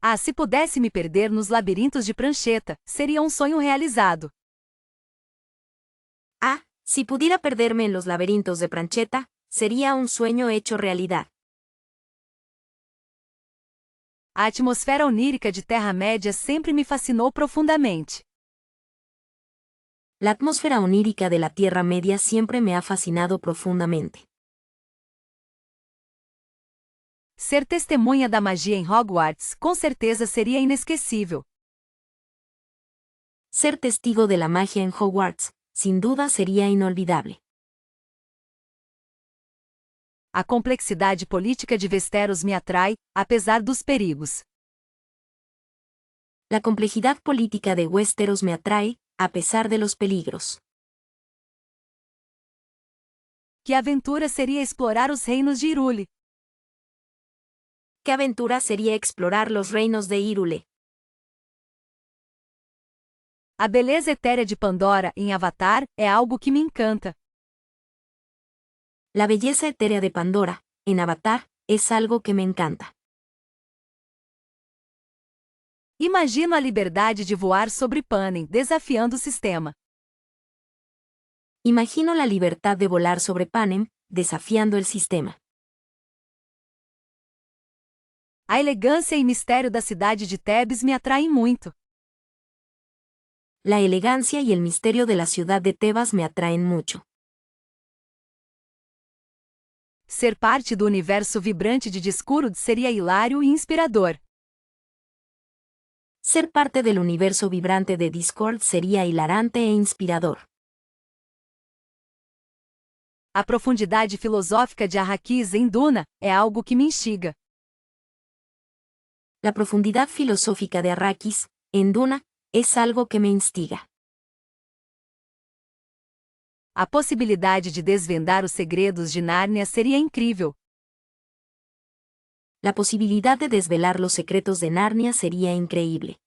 Ah, se pudesse me perder nos labirintos de prancheta, seria um sonho realizado. Ah, si pudiera perderme en los laberintos de Prancheta, sería un sueño hecho realidad. A atmosfera onírica de Terra-média sempre me fascinou profundamente. La atmósfera onírica de la Tierra Media siempre me ha fascinado profundamente. Ser testemunha da magia em Hogwarts com certeza seria inesquecível. Ser testigo de la magia en Hogwarts, sin duda sería inolvidable. A complexidade política de Westeros me atrai, apesar dos perigos. La complejidad política de Westeros me atrae, a pesar de los peligros. Que aventura seria explorar os reinos de Hyrule. ¿Qué aventura sería explorar los reinos de Hyrule? A beleza etérea de Pandora em Avatar é algo que me encanta. La belleza etérea de Pandora, en Avatar, es algo que me encanta. Imagino a liberdade de voar sobre Panem, desafiando o sistema. Imagino la libertad de volar sobre Panem, desafiando el sistema. A elegância e mistério da cidade de Thebes me atraem muito. La elegancia y el misterio de la ciudad de Tebas me atraen mucho. Ser parte do universo vibrante de Discworld seria hilário e inspirador. Ser parte del universo vibrante de Discord sería hilarante e inspirador. A profundidade filosófica de Arrakis em Duna é algo que me instiga. La profundidad filosófica de Arrakis, en Duna, es algo que me instiga. A possibilidade de desvendar os segredos de Nárnia seria incrível. La posibilidad de desvelar los secretos de Narnia sería increíble.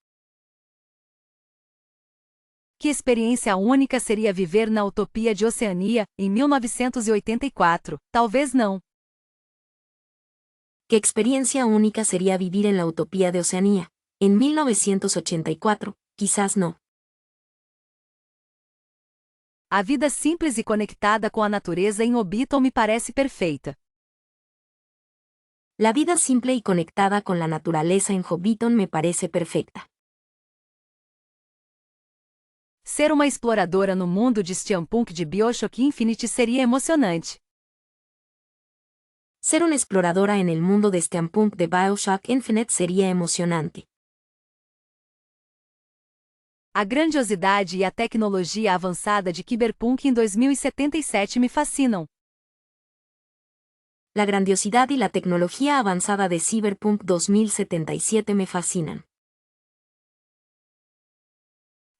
Que experiência única seria viver na utopia de Oceania, em 1984, talvez não. ¿Qué experiencia única sería vivir en la utopía de Oceanía, en 1984? Quizás no. A vida simples e conectada com a natureza em Hobbiton me parece perfeita. La vida simple y conectada con la naturaleza en Hobbiton me parece perfecta. Ser uma exploradora no mundo de steampunk de BioShock Infinite seria emocionante. Ser una exploradora en el mundo de steampunk de BioShock Infinite sería emocionante. A grandiosidade e a tecnologia avançada de Cyberpunk em 2077 me fascinam. La grandiosidad y la tecnología avanzada de Cyberpunk 2077 me fascinan.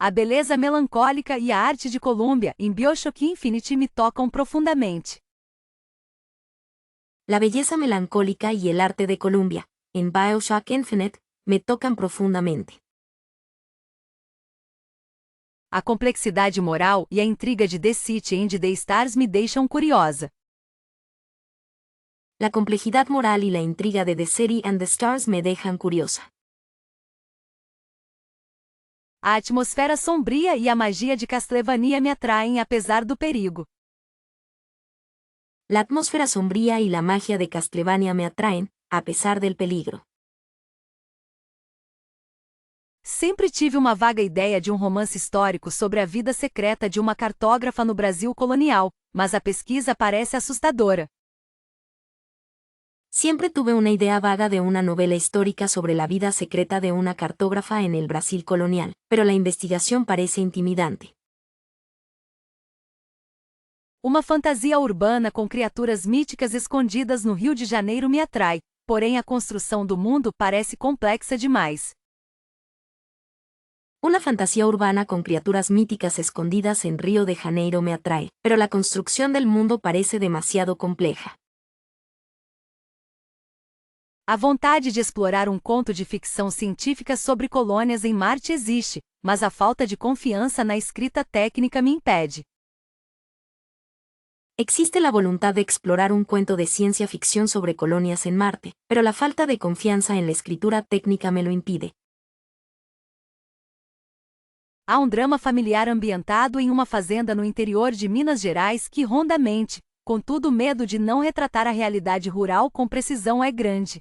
A beleza melancólica e a arte de Columbia em BioShock Infinite me tocam profundamente. La belleza melancólica y el arte de Columbia, en BioShock Infinite, me tocan profundamente. A complexidade moral e a intriga de The City and the Stars me deixam curiosa. La complejidad moral y la intriga de The City and the Stars me dejan curiosa. A atmosfera sombria e a magia de Castlevania me atraem apesar do perigo. La atmósfera sombría y la magia de Castlevania me atraen, a pesar del peligro. Sempre tive uma vaga ideia de um romance histórico sobre a vida secreta de uma cartógrafa no Brasil colonial, mas a pesquisa parece assustadora. Siempre tuve una idea vaga de una novela histórica sobre la vida secreta de una cartógrafa en el Brasil colonial, pero la investigación parece intimidante. Uma fantasia urbana com criaturas míticas escondidas no Rio de Janeiro me atrai, porém a construção do mundo parece complexa demais. Una fantasía urbana con criaturas míticas escondidas en Río de Janeiro me atrae, pero la construcción del mundo parece demasiado compleja. A vontade de explorar um conto de ficção científica sobre colônias em Marte existe, mas a falta de confiança na escrita técnica me impede. Existe la voluntad de explorar un cuento de ciencia ficción sobre colonias en Marte, pero la falta de confianza en la escritura técnica me lo impide. Há drama familiar ambientado em uma fazenda no interior de Minas Gerais que ronda a mente, contudo o medo de não retratar a realidade rural com precisão é grande.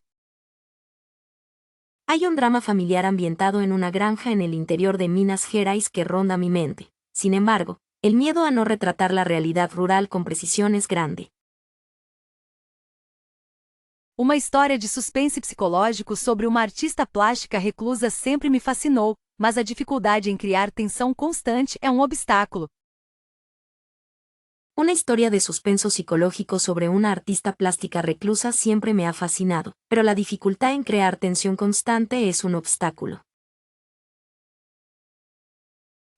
Hay un drama familiar ambientado en una granja en el interior de Minas Gerais que ronda mi mente. Sin embargo, el miedo a no retratar la realidad rural con precisión es grande. Uma história de suspense psicológico sobre uma artista plástica reclusa sempre me fascinou, mas a dificuldade em criar tensão constante é um obstáculo. Una historia de suspenso psicológico sobre una artista plástica reclusa siempre me ha fascinado, pero la dificultad en crear tensión constante es un obstáculo.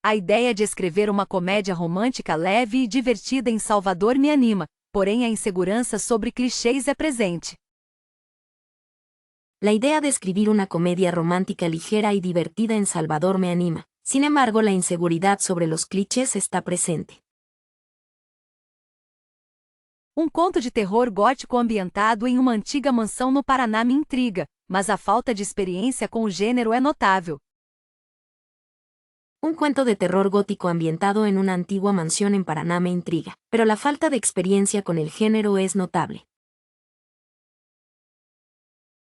A ideia de escrever uma comédia romântica leve e divertida em Salvador me anima, porém a insegurança sobre clichês é presente. La idea de escribir una comedia romántica ligera y divertida en Salvador me anima, sin embargo la inseguridad sobre los clichés está presente. Conto de terror gótico ambientado em uma antiga mansão no Paraná me intriga, mas a falta de experiência com o gênero é notável. Un cuento de terror gótico ambientado en una antigua mansión en Paraná me intriga, pero la falta de experiencia con el género es notable.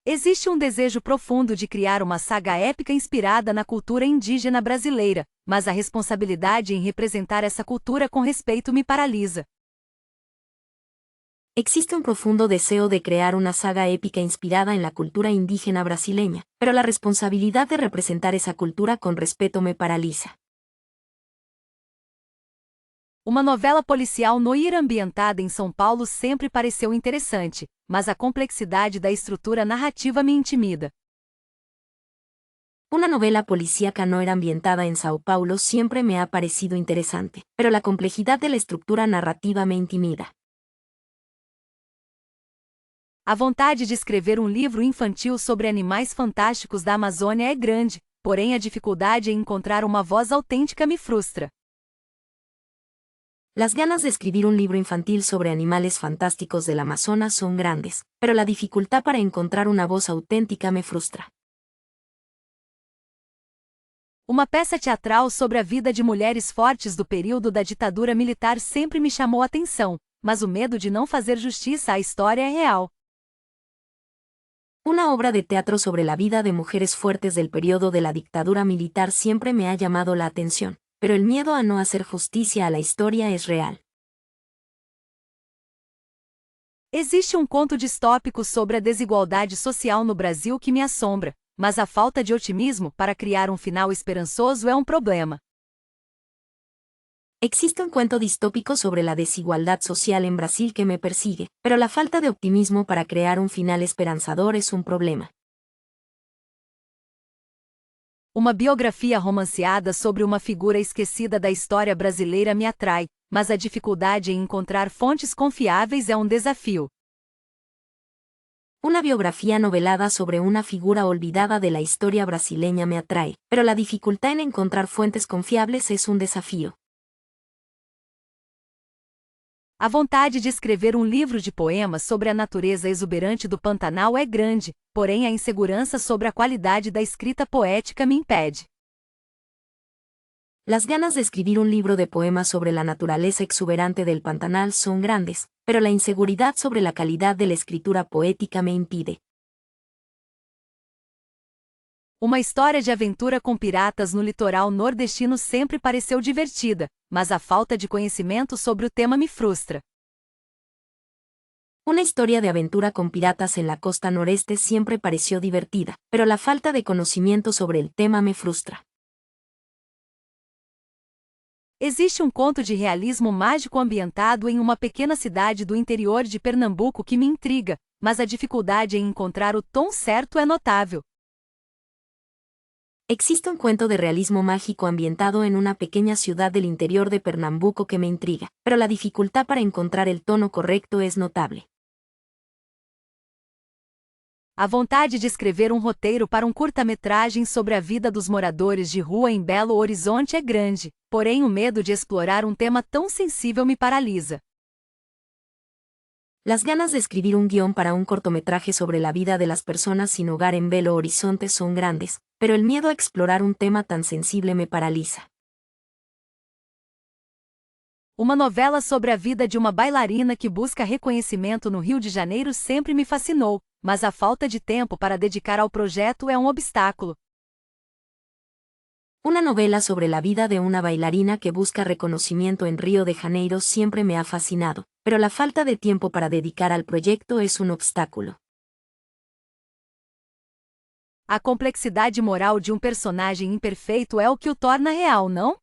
Existe desejo profundo de criar uma saga épica inspirada na cultura indígena brasileira, mas a responsabilidade em representar essa cultura com respeito me paralisa. Existe un profundo deseo de crear una saga épica inspirada en la cultura indígena brasileña, pero la responsabilidad de representar esa cultura con respeto me paraliza. Uma novela policial noir ambientada em São Paulo sempre pareceu interessante, mas a complexidade da estrutura narrativa me intimida. Una novela policíaca noir ambientada en Sao Paulo siempre me ha parecido interesante, pero la complejidad de la estructura narrativa me intimida. A vontade de escrever livro infantil sobre animais fantásticos da Amazônia é grande, porém a dificuldade em encontrar uma voz autêntica me frustra. Las ganas de escribir un libro infantil sobre animales fantásticos del Amazonas son grandes, pero la dificultad para encontrar una voz auténtica me frustra. Uma peça teatral sobre a vida de mulheres fortes do período da ditadura militar sempre me chamou a atenção, mas o medo de não fazer justiça à história é real. Una obra de teatro sobre la vida de mujeres fuertes del periodo de la dictadura militar siempre me ha llamado la atención, pero el miedo a no hacer justicia a la historia es real. Existe conto distópico sobre a desigualdade social no Brasil que me assombra, mas a falta de otimismo para criar final esperançoso é problema. Existe un cuento distópico sobre la desigualdad social en Brasil que me persigue, pero la falta de optimismo para crear un final esperanzador es un problema. Uma biografia romanceada sobre uma figura esquecida da história brasileira me atrai, mas a dificuldade em encontrar fontes confiáveis é desafio. Una biografía novelada sobre una figura olvidada de la historia brasileña me atrae, pero la dificultad en encontrar fuentes confiables es un desafío. A vontade de escrever livro de poemas sobre a natureza exuberante do Pantanal é grande, porém a insegurança sobre a qualidade da escrita poética me impede. Las ganas de escribir un libro de poemas sobre la naturaleza exuberante del Pantanal son grandes, pero la inseguridad sobre la calidad de la escritura poética me impide. Uma história de aventura com piratas no litoral nordestino sempre pareceu divertida, mas a falta de conhecimento sobre o tema me frustra. Una historia de aventura con piratas en la costa noreste siempre pareció divertida, pero la falta de conocimiento sobre el tema me frustra. Existe conto de realismo mágico ambientado em uma pequena cidade do interior de Pernambuco que me intriga, mas a dificuldade em encontrar o tom certo é notável. Existe un cuento de realismo mágico ambientado en una pequeña ciudad del interior de Pernambuco que me intriga, pero la dificultad para encontrar el tono correcto es notable. A vontade de escrever roteiro para curta-metragem sobre a vida dos moradores de rua em Belo Horizonte é grande, porém o medo de explorar tema tão sensível me paralisa. Las ganas de escribir un guión para un cortometraje sobre la vida de las personas sin hogar en Belo Horizonte son grandes, pero el miedo a explorar un tema tan sensible me paraliza. Uma novela sobre a vida de uma bailarina que busca reconhecimento no Rio de Janeiro sempre me fascinou, mas a falta de tempo para dedicar ao projeto é um obstáculo. Una novela sobre la vida de una bailarina que busca reconocimiento en Río de Janeiro siempre me ha fascinado, pero la falta de tiempo para dedicar al proyecto es un obstáculo. A complexidade moral de um personagem imperfeito é o que o torna real, não?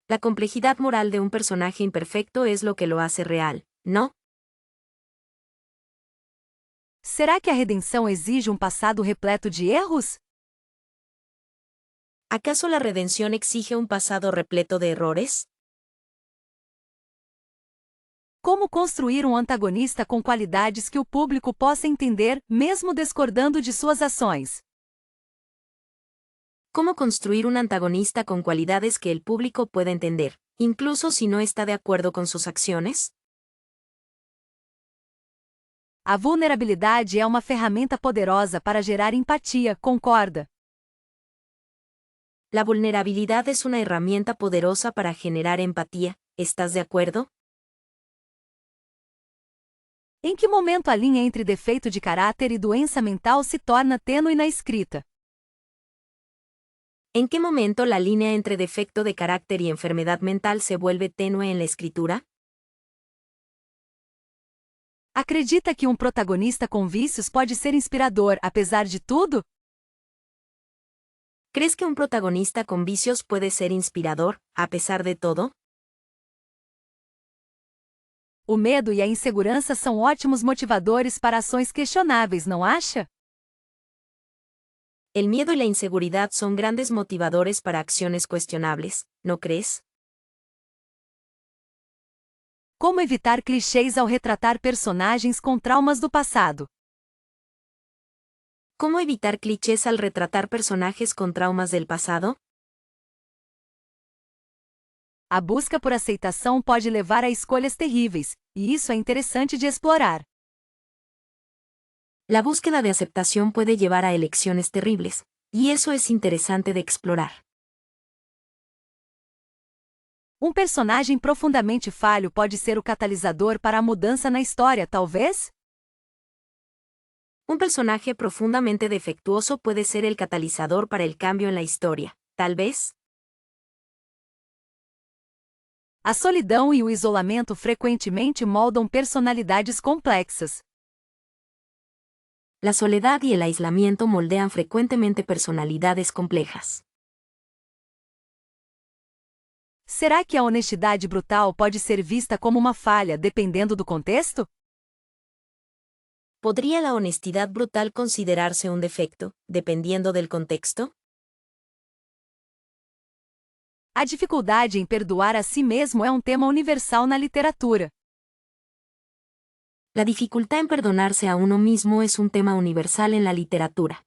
La complejidad moral de un personaje imperfecto es lo que lo hace real, ¿no? Será que a redenção exige um passado repleto de erros? ¿Acaso la redención exige un pasado repleto de errores? Como construir um antagonista com qualidades que o público possa entender, mesmo discordando de suas ações? ¿Cómo construir un antagonista con cualidades que el público pueda entender, incluso si no está de acuerdo con sus acciones? A vulnerabilidade é uma ferramenta poderosa para gerar empatia, concorda? La vulnerabilidad es una herramienta poderosa para generar empatía, ¿estás de acuerdo? Em que momento a linha entre defeito de caráter e doença mental se torna tênue na escrita? ¿En qué momento la línea entre defecto de carácter y enfermedad mental se vuelve tenue en la escritura? Acredita que um protagonista com vícios pode ser inspirador, apesar de tudo? ¿Crees que un protagonista con vicios puede ser inspirador, a pesar de todo? O medo e a insegurança são ótimos motivadores para ações questionáveis, não acha? El miedo y la inseguridad son grandes motivadores para acciones cuestionables, ¿no crees? Como evitar clichês ao retratar personagens com traumas do passado? ¿Cómo evitar clichés al retratar personajes con traumas del pasado? A busca por aceitação pode levar a escolhas terríveis, e isso é interessante de explorar. La búsqueda de aceptación puede llevar a elecciones terribles, y eso es interesante de explorar. Um personagem profundamente falho pode ser o catalisador para a mudança na história, talvez? Un personaje profundamente defectuoso puede ser el catalizador para el cambio en la historia, tal vez. A solidão e o isolamento frequentemente moldam personalidades complexas. La soledad y el aislamiento moldean frecuentemente personalidades complejas. Será que a honestidade brutal pode ser vista como uma falha, dependendo do contexto? ¿Podría la honestidad brutal considerarse un defecto, dependiendo del contexto? A dificuldade em perdoar a si mesmo é um tema universal na literatura. La dificultad en perdonarse a uno mismo es un tema universal en la literatura.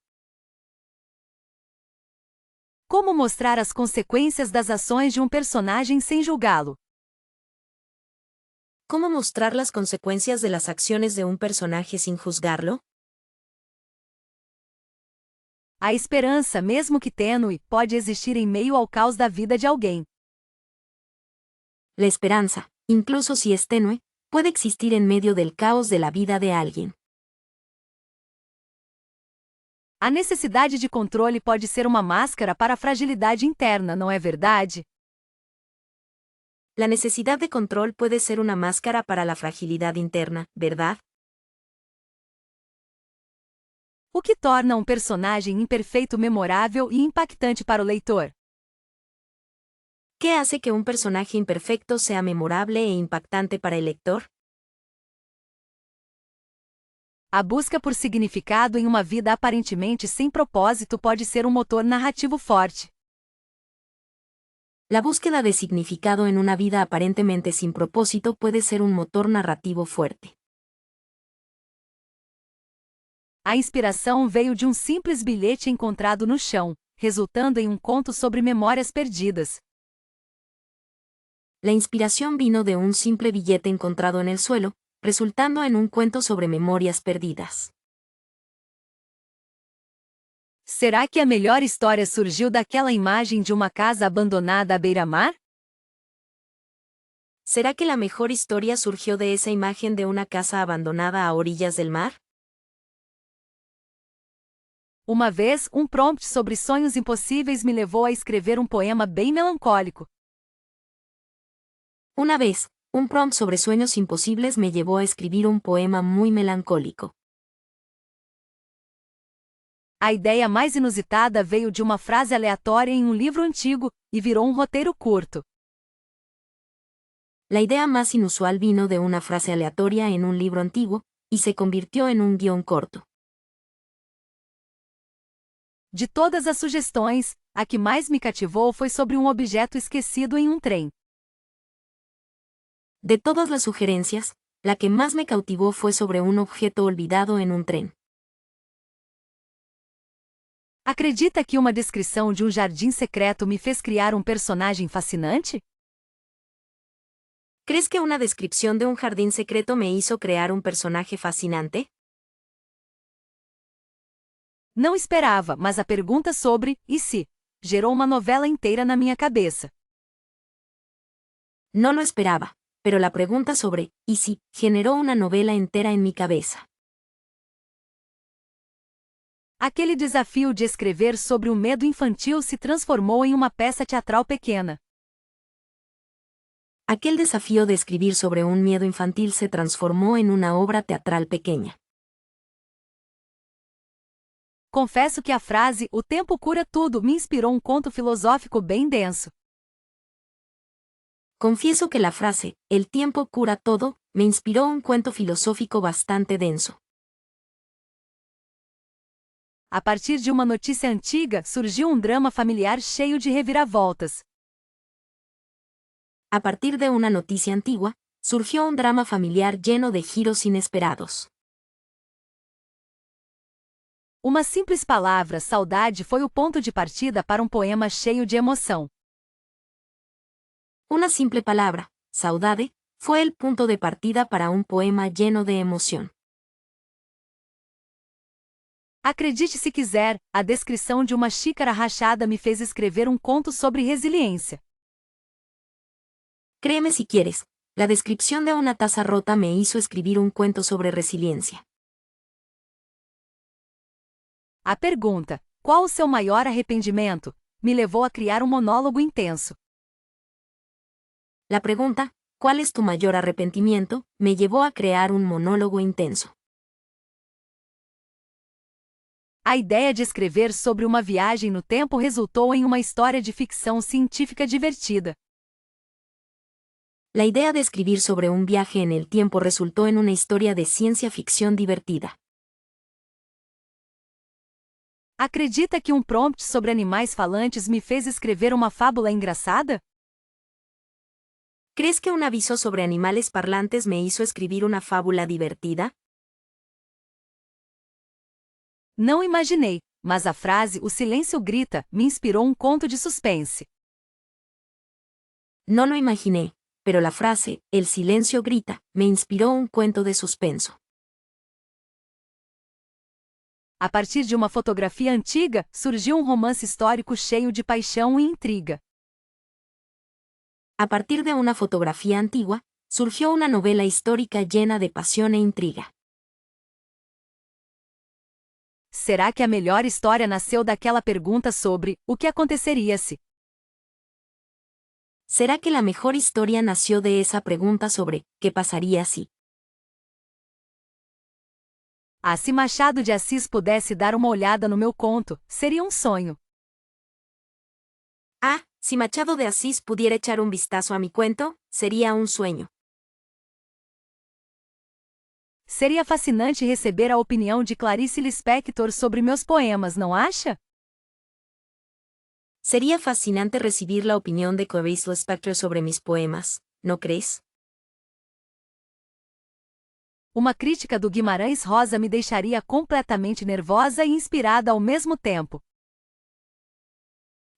Como mostrar as consequências das ações de um personagem sem julgá-lo? ¿Cómo mostrar las consecuencias de las acciones de un personaje sin juzgarlo? A esperança, mesmo que tênue, pode existir em meio ao caos da vida de alguém. La esperanza, incluso si es tenue, puede existir en medio del caos de la vida de alguien. A necessidade de controle pode ser uma máscara para a fragilidade interna, não é verdade? La necesidad de control puede ser una máscara para la fragilidad interna, ¿verdad? O que torna um personagem imperfeito memorável e impactante para o leitor? ¿Qué hace que un personaje imperfecto sea memorable e impactante para el lector? A busca por significado em uma vida aparentemente sem propósito pode ser um motor narrativo forte. La búsqueda de significado en una vida aparentemente sin propósito puede ser un motor narrativo fuerte. A inspiração veio de um simples bilhete encontrado no chão, resultando em um conto sobre memórias perdidas. La inspiración vino de un simple billete encontrado en el suelo, resultando en un cuento sobre memorias perdidas. Será que a melhor história surgiu daquela imagem de uma casa abandonada à beira-mar? ¿Será que la mejor historia surgió de esa imagen de una casa abandonada a orillas del mar? Uma vez, um prompt sobre sonhos impossíveis me levou a escrever um poema bem melancólico. Una vez, un prompt sobre sueños imposibles me llevó a escribir un poema muy melancólico. A ideia mais inusitada veio de uma frase aleatória em um livro antigo, e virou um roteiro curto. La idea más inusual vino de una frase aleatoria en un libro antiguo, y se convirtió en un guión corto. De todas as sugestões, a que mais me cativou foi sobre um objeto esquecido em um trem. De todas las sugerencias, la que más me cautivó fue sobre un objeto olvidado en un tren. Acredita que uma descrição de um jardim secreto me fez criar um personagem fascinante? ¿Crees que una descripción de un jardín secreto me hizo crear un personaje fascinante? Não esperava, mas a pergunta sobre "e se?" gerou uma novela inteira na minha cabeça. No lo esperaba, pero la pregunta sobre ¿y si? Generó una novela entera en mi cabeza. Aquele desafio de escrever sobre o medo infantil se transformou em uma peça teatral pequena. Aquel desafío de escribir sobre un miedo infantil se transformó en una obra teatral pequeña. Confesso que a frase "o tempo cura tudo" me inspirou um conto filosófico bem denso. Confieso que la frase "el tiempo cura todo" me inspiró un cuento filosófico bastante denso. A partir de uma notícia antiga, surgiu um drama familiar cheio de reviravoltas. A partir de una noticia antigua, surgió un drama familiar lleno de giros inesperados. Uma simples palavra, saudade, foi o ponto de partida para um poema cheio de emoção. Una simple palabra, saudade, fue el punto de partida para un poema lleno de emoción. Acredite se quiser, a descrição de uma xícara rachada me fez escrever um conto sobre resiliência. Créeme si quieres, la descripción de una taza rota me hizo escribir un cuento sobre resiliencia. A pergunta, qual o seu maior arrependimento, me levou a criar um monólogo intenso. La pregunta, ¿cuál es tu mayor arrepentimiento?, me llevó a crear un monólogo intenso. A ideia de escrever sobre uma viagem no tempo resultou em uma história de ficção científica divertida. La idea de escribir sobre un viaje en el tiempo resultó en una historia de ciencia ficción divertida. Acredita que um prompt sobre animais falantes me fez escrever uma fábula engraçada? ¿Crees que un aviso sobre animales parlantes me hizo escribir una fábula divertida? Não imaginei, mas a frase "o silêncio grita" me inspirou um conto de suspense. No lo imaginé, pero la frase "el silencio grita" me inspiró un cuento de suspenso. A partir de uma fotografia antiga, surgiu um romance histórico cheio de paixão e intriga. A partir de una fotografía antigua, surgió una novela histórica llena de pasión e intriga. Será que a melhor história nasceu daquela pergunta sobre o que aconteceria se? ¿Será que la mejor historia nació de esa pregunta sobre ¿qué pasaría si? Ah, se Machado de Assis pudesse dar uma olhada no meu conto, seria um sonho. Ah, si Machado de Asís pudiera echar un vistazo a mi cuento, sería un sueño. Seria fascinante receber a opinião de Clarice Lispector sobre meus poemas, não acha? Sería fascinante recibir la opinión de Clarice Lispector sobre mis poemas, ¿no crees? Uma crítica do Guimarães Rosa me deixaria completamente nervosa e inspirada ao mesmo tempo.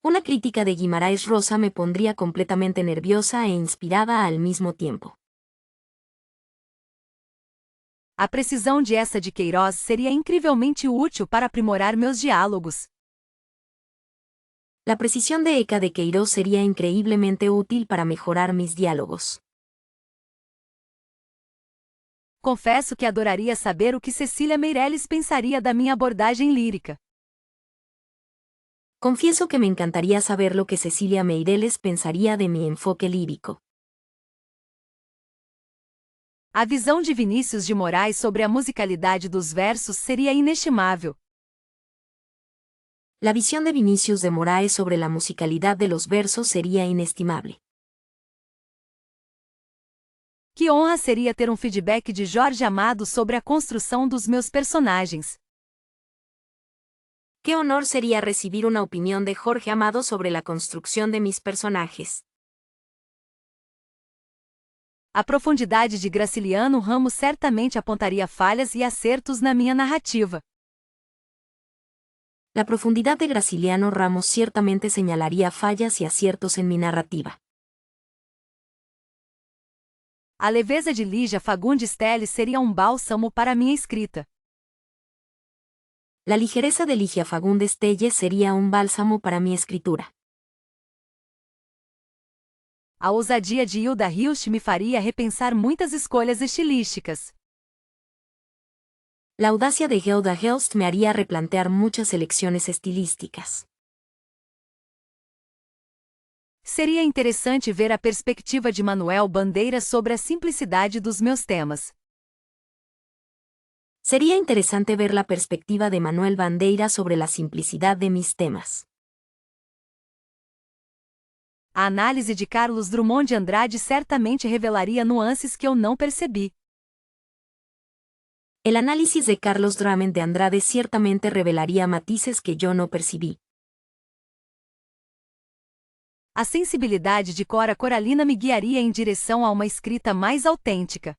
Una crítica de Guimarães Rosa me pondría completamente nerviosa e inspirada al mismo tiempo. A precisão de essa de Queiroz seria incrivelmente útil para aprimorar meus diálogos. La precisión de Eca de Queiroz sería increíblemente útil para mejorar mis diálogos. Confesso que adoraria saber o que Cecília Meirelles pensaria da minha abordagem lírica. Confieso que me encantaría saber lo que Cecília Meirelles pensaría de mi enfoque lírico. A visão de Vinícius de Moraes sobre a musicalidade dos versos seria inestimável. La visión de Vinicius de Moraes sobre la musicalidad de los versos sería inestimable. Que honra seria ter um feedback de Jorge Amado sobre a construção dos meus personagens. Qué honor sería recibir una opinión de Jorge Amado sobre la construcción de mis personajes. A profundidade de Graciliano Ramos certamente apontaria falhas e acertos na minha narrativa. La profundidad de Graciliano Ramos ciertamente señalaría fallas y aciertos en mi narrativa. A leveza de Lígia Fagundes Telles seria um bálsamo para minha escrita. La ligereza de Ligia Fagundes Telles sería un bálsamo para mi escritura. A ousadia de Hilda Hilst me faria repensar muitas escolhas estilísticas. La audacia de Hilda Hilst me haría replantear muchas elecciones estilísticas. Seria interessante ver a perspectiva de Manuel Bandeira sobre a simplicidade dos meus temas. Sería interesante ver la perspectiva de Manuel Bandeira sobre la simplicidad de mis temas. A análise de Carlos Drummond de Andrade certamente revelaria nuances que eu não percebi. El análisis de Carlos Drummond de Andrade ciertamente revelaría matices que yo no percibí. A sensibilidade de Cora Coralina me guiaria em direção a uma escrita mais autêntica.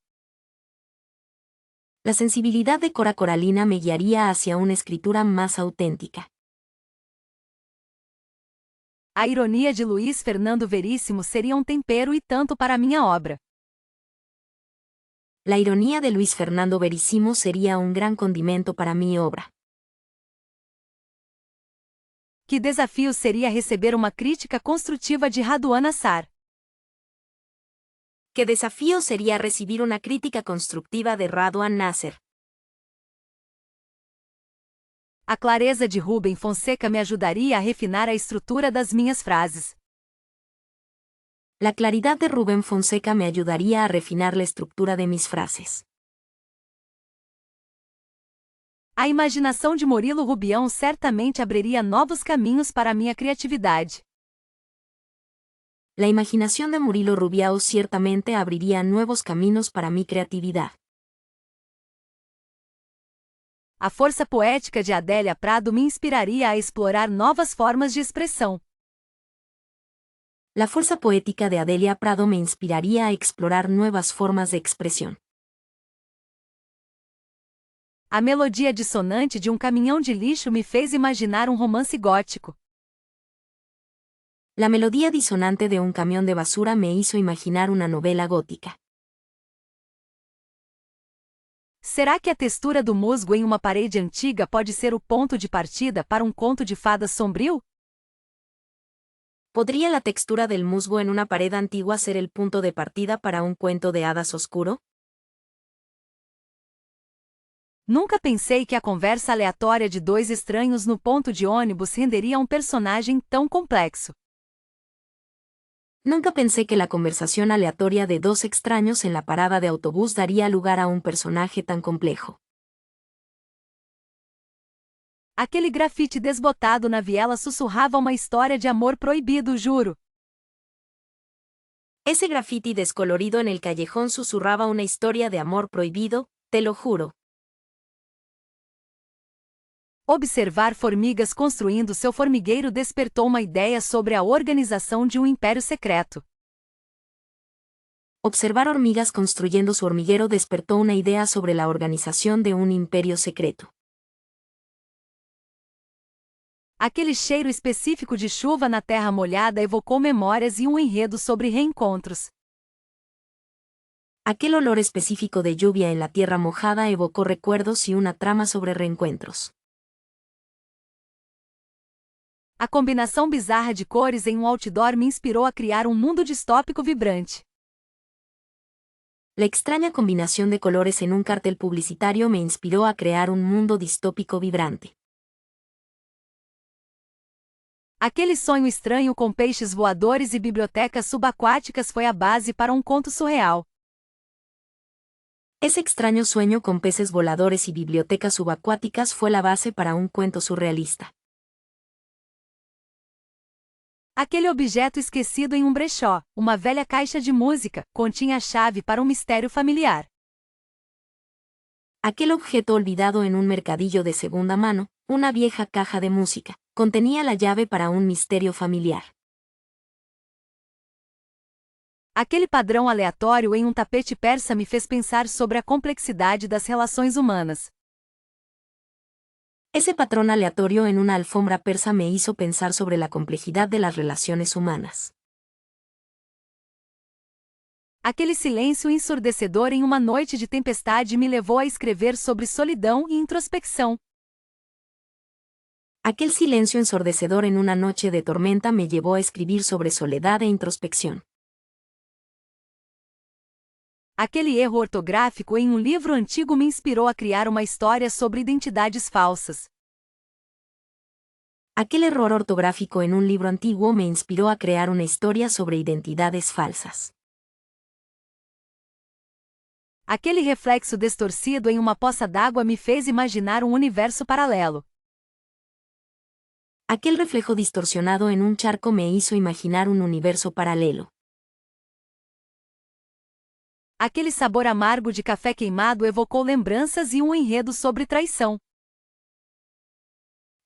La sensibilidad de Cora Coralina me guiaría hacia una escritura más auténtica. A ironia de Luiz Fernando Veríssimo seria um tempero e tanto para minha obra. La ironía de Luis Fernando Veríssimo sería un gran condimento para mi obra. Que desafio seria receber uma crítica construtiva de Raduan Assar. Qué desafío sería recibir una crítica constructiva de Raduan Nasser. A clareza de Rubem Fonseca me ajudaria a refinar a estrutura das minhas frases. La claridad de Rubén Fonseca me ayudaría a refinar la estructura de mis frases. A imaginação de Murilo Rubião certamente abriria novos caminhos para a minha criatividade. La imaginación de Murilo Rubião ciertamente abriría nuevos caminos para mi creatividad. A força poética de Adélia Prado me inspiraria a explorar novas formas de expressão. La fuerza poética de Adélia Prado me inspiraría a explorar nuevas formas de expresión. A melodia dissonante de um caminhão de lixo me fez imaginar um romance gótico. La melodía disonante de un camión de basura me hizo imaginar una novela gótica. Será que a textura do musgo em uma parede antiga pode ser o ponto de partida para um conto de fadas sombrio? ¿Podría la textura del musgo en una pared antigua ser el punto de partida para un cuento de hadas oscuro? Nunca pensei que a conversa aleatória de dois estranhos no ponto de ônibus renderia um personagem tão complexo. Nunca pensé que la conversación aleatoria de dos extraños en la parada de autobús daría lugar a un personaje tan complejo. Aquele grafite desbotado na viela sussurrava uma história de amor proibido, juro. Ese grafiti descolorido en el callejón susurraba una historia de amor prohibido, te lo juro. Observar formigas construindo seu formigueiro despertou uma ideia sobre a organização de um império secreto. Observar hormigas construyendo su hormiguero despertó una idea sobre la organización de un imperio secreto. Aquele cheiro específico de chuva na terra molhada evocou memórias e um enredo sobre reencontros. Aquel olor específico de lluvia en la tierra mojada evocó recuerdos y una trama sobre reencuentros. A combinação bizarra de cores em um outdoor me inspirou a criar um mundo distópico vibrante. La extraña combinación de colores en un cartel publicitario me inspiró a crear un mundo distópico vibrante. Aquele sonho estranho com peixes voadores e bibliotecas subaquáticas foi a base para um conto surreal. Ese extraño sueño con peces voladores y bibliotecas subacuáticas fue la base para un cuento surrealista. Aquele objeto esquecido em um brechó, uma velha caixa de música, continha a chave para um mistério familiar. Aquel objeto olvidado en un mercadillo de segunda mano, una vieja caja de música, contenía la llave para un misterio familiar. Aquele padrão aleatório em um tapete persa me fez pensar sobre a complexidade das relações humanas. Ese patrón aleatorio en una alfombra persa me hizo pensar sobre la complejidad de las relaciones humanas. Aquele silêncio ensurdecedor em uma noite de tempestade me levou a escrever sobre solidão e introspecção. Aquel silencio ensordecedor en una noche de tormenta me llevó a escribir sobre soledad e introspección. Aquele erro ortográfico em um livro antigo me inspirou a criar uma história sobre identidades falsas. Aquel error ortográfico en un libro antiguo me inspiró a crear una historia sobre identidades falsas. Aquele reflexo distorcido em uma poça d'água me fez imaginar um universo paralelo. Aquel reflejo distorsionado en un charco me hizo imaginar un universo paralelo. Aquele sabor amargo de café queimado evocou lembranças e um enredo sobre traição.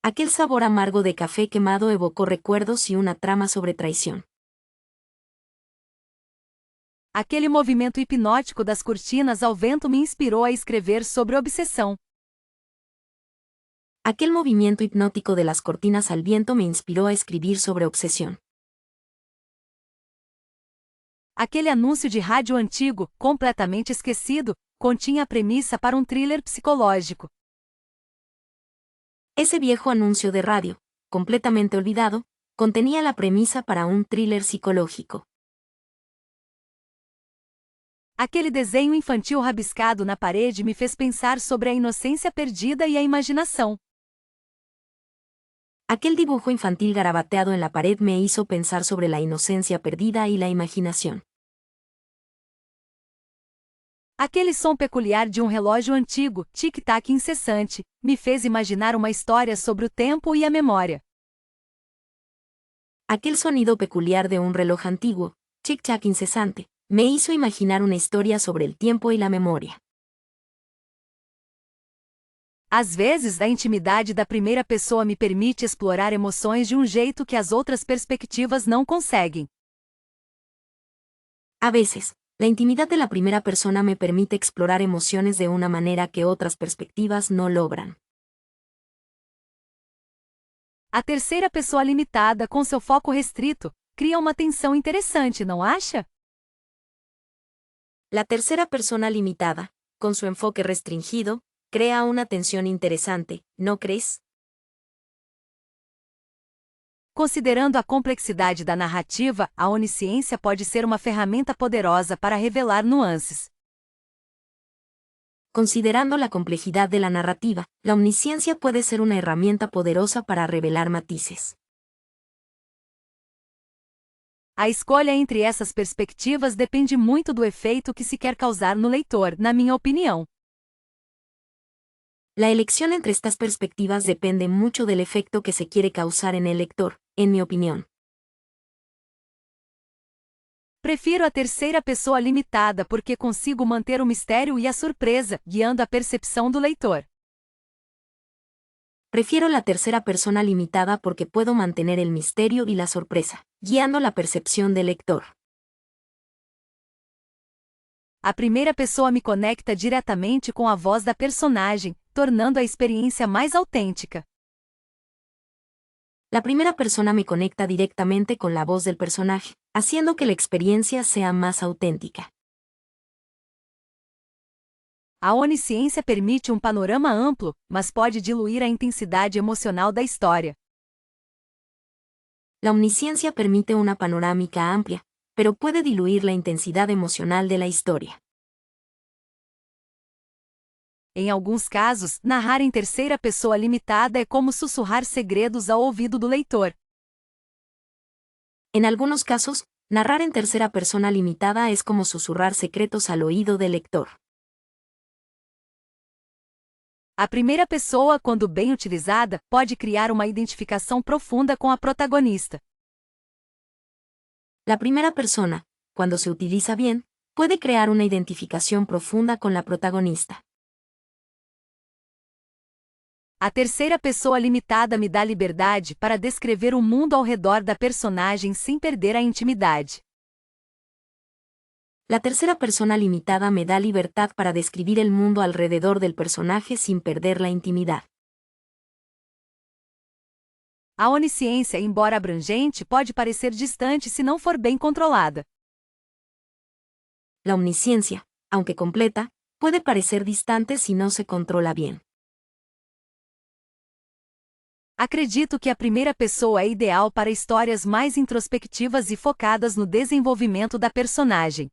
Aquel sabor amargo de café quemado evocó recuerdos y una trama sobre traición. Aquele movimento hipnótico das cortinas ao vento me inspirou a escrever sobre obsessão. Aquel movimiento hipnótico de las cortinas al viento me inspiró a escribir sobre obsesión. Aquele anúncio de rádio antigo, completamente esquecido, continha a premissa para um thriller psicológico. Ese viejo anuncio de radio, completamente olvidado, contenía la premisa para un thriller psicológico. Aquele desenho infantil rabiscado na parede me fez pensar sobre a inocência perdida e a imaginação. Aquel dibujo infantil garabateado en la pared me hizo pensar sobre la inocencia perdida y la imaginación. Aquele som peculiar de um relógio antigo, tic-tac incessante, me fez imaginar uma história sobre o tempo e a memória. Aquel sonido peculiar de un reloj antiguo, tic-tac incesante, me hizo imaginar una historia sobre el tiempo y la memoria. Às vezes, a intimidade da primeira pessoa me permite explorar emoções de um jeito que as outras perspectivas não conseguem. A veces, la intimidad de la primera persona me permite explorar emociones de una manera que otras perspectivas no logran. A terceira pessoa limitada, com seu foco restrito, cria uma tensão interessante, não acha? La tercera persona limitada, con su enfoque restringido, crea una tensión interesante, ¿no crees? Considerando a complexidade da narrativa, a onisciência pode ser uma ferramenta poderosa para revelar nuances. Considerando la complejidad de la narrativa, la omnisciencia puede ser una herramienta poderosa para revelar matices. A escolha entre essas perspectivas depende muito do efeito que se quer causar no leitor, na minha opinião. La elección entre estas perspectivas depende mucho del efecto que se quiere causar en el lector, en mi opinión. Prefiro a terceira pessoa limitada porque consigo manter o mistério e a surpresa, guiando a percepção do leitor. Prefiero la tercera persona limitada porque puedo mantener el misterio y la sorpresa, guiando la percepción del lector. A primeira pessoa me conecta diretamente com a voz da personagem, tornando a experiência mais autêntica. La primera persona me conecta directamente con la voz del personaje, haciendo que la experiencia sea más auténtica. A onisciência permite panorama amplo, mas pode diluir a intensidade emocional da história. La omnisciencia permite una panorámica amplia, pero puede diluir la intensidad emocional de la historia. Em alguns casos, narrar em terceira pessoa limitada é como sussurrar segredos ao ouvido do leitor. En algunos casos, narrar en tercera persona limitada es como susurrar secretos al oído del lector. A primeira pessoa, quando bem utilizada, pode criar uma identificação profunda com a protagonista. La primera persona, cuando se utiliza bien, puede crear una identificación profunda con la protagonista. A terceira pessoa limitada me dá liberdade para descrever o mundo ao redor da personagem sem perder a intimidade. La tercera persona limitada me da libertad para describir el mundo alrededor del personaje sin perder la intimidad. A onisciência, embora abrangente, pode parecer distante se não for bem controlada. La omnisciencia, aunque completa, puede parecer distante si no se controla bien. Acredito que a primeira pessoa é ideal para histórias mais introspectivas e focadas no desenvolvimento da personagem.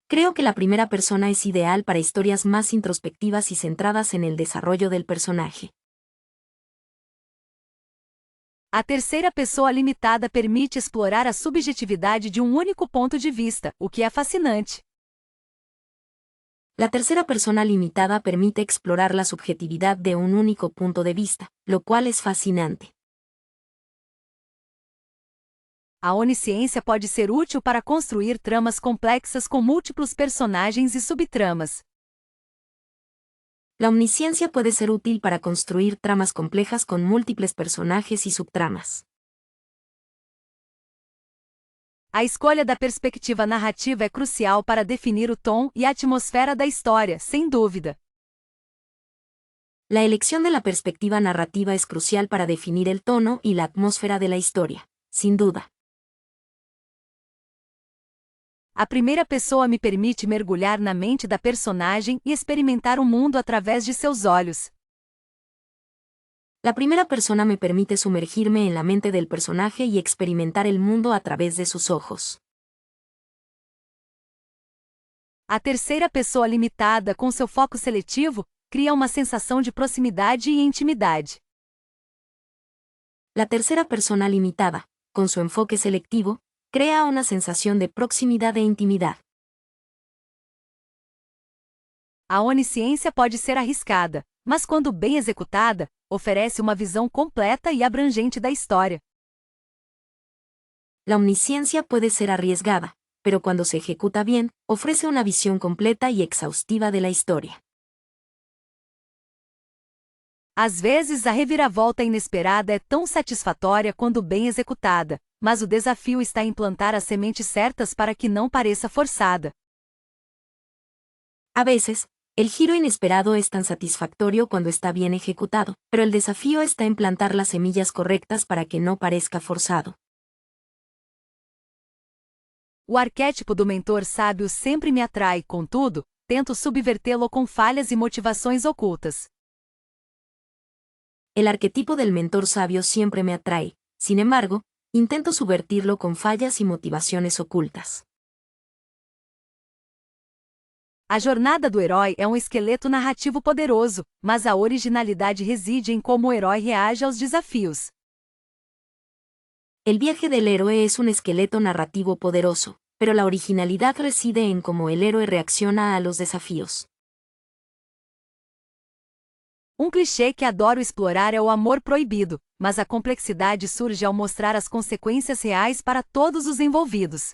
Creo que la primera persona es ideal para historias más introspectivas y centradas en el desarrollo del personaje. A terceira pessoa limitada permite explorar a subjetividade de único ponto de vista, o que é fascinante. La tercera persona limitada permite explorar la subjetividad de un único punto de vista, lo cual es fascinante. A onisciência pode ser útil para construir tramas complexas com múltiplos personagens e subtramas. La omnisciencia puede ser útil para construir tramas complejas con múltiples personajes y subtramas. A escolha da perspectiva narrativa é crucial para definir o tom e a atmosfera da história, sem dúvida. La elección de la perspectiva narrativa es crucial para definir el tono y la atmósfera de la historia, sin duda. A primeira pessoa me permite mergulhar na mente da personagem e experimentar o mundo através de seus olhos. La primera persona me permite sumergirme en la mente del personaje y experimentar el mundo a través de sus ojos. A terceira pessoa limitada, com seu foco seletivo, cria uma sensação de proximidade e intimidade. La tercera persona limitada, con su enfoque selectivo, crea una sensación de proximidad e intimidad. A onisciência pode ser arriscada, mas quando bem executada, oferece uma visão completa e abrangente da história. La omnisciencia puede ser arriesgada, pero cuando se ejecuta bien, ofrece una visión completa y exhaustiva de la historia. Às vezes, a reviravolta inesperada é tão satisfatória quando bem executada, mas o desafio está em plantar as sementes certas para que não pareça forçada. A veces, el giro inesperado es tan satisfactorio cuando está bien ejecutado, pero el desafío está en plantar las semillas correctas para que no parezca forzado. O arquétipo do mentor sábio sempre me atrai, contudo, tento subvertê-lo com falhas e motivações ocultas. El arquetipo del mentor sabio siempre me atrae, sin embargo, intento subvertirlo con fallas y motivaciones ocultas. A jornada do herói é um esqueleto narrativo poderoso, mas a originalidade reside em como o herói reage aos desafios. El viaje del héroe es un esqueleto narrativo poderoso, pero la originalidad reside en cómo el héroe reacciona a los desafíos. Um clichê que adoro explorar é o amor proibido, mas a complexidade surge ao mostrar as consequências reais para todos os envolvidos.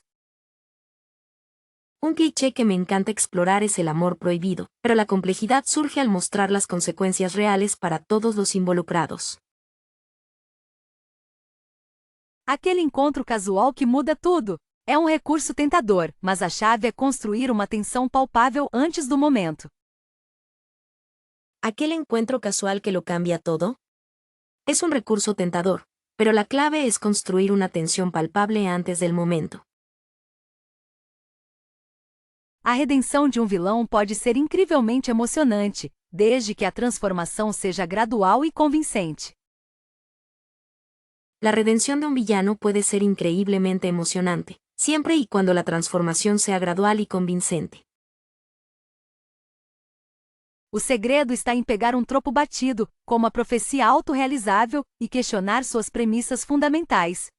Un cliché que me encanta explorar es el amor prohibido, pero la complejidad surge al mostrar las consecuencias reales para todos los involucrados. Aquele encontro casual que muda tudo. É um recurso tentador, mas a chave é construir uma tensão palpável antes do momento. ¿Aquel encuentro casual que lo cambia todo? Es un recurso tentador, pero la clave es construir una tensión palpable antes del momento. A redenção de um vilão pode ser incrivelmente emocionante, desde que a transformação seja gradual e convincente. La redención de un villano puede ser increíblemente emocionante, siempre y cuando la transformación sea gradual y convincente. O segredo está em pegar um tropo batido, como a profecia autorrealizável, e questionar suas premissas fundamentais.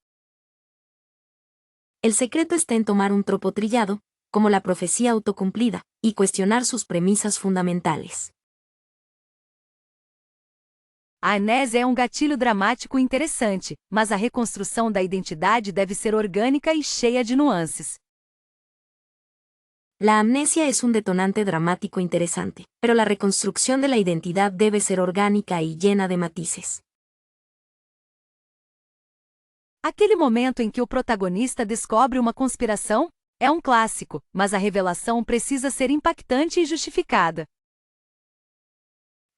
El secreto está en tomar un tropo trillado, como la profecía autocumplida, y cuestionar sus premisas fundamentales. A amnésia é um gatilho dramático interessante, mas a reconstrução da identidade deve ser orgânica e cheia de nuances. La amnesia es un detonante dramático interesante, pero la reconstrucción de la identidad debe ser orgánica y llena de matices. Aquele momento em que o protagonista descobre uma conspiração é um clássico, mas a revelação precisa ser impactante e justificada.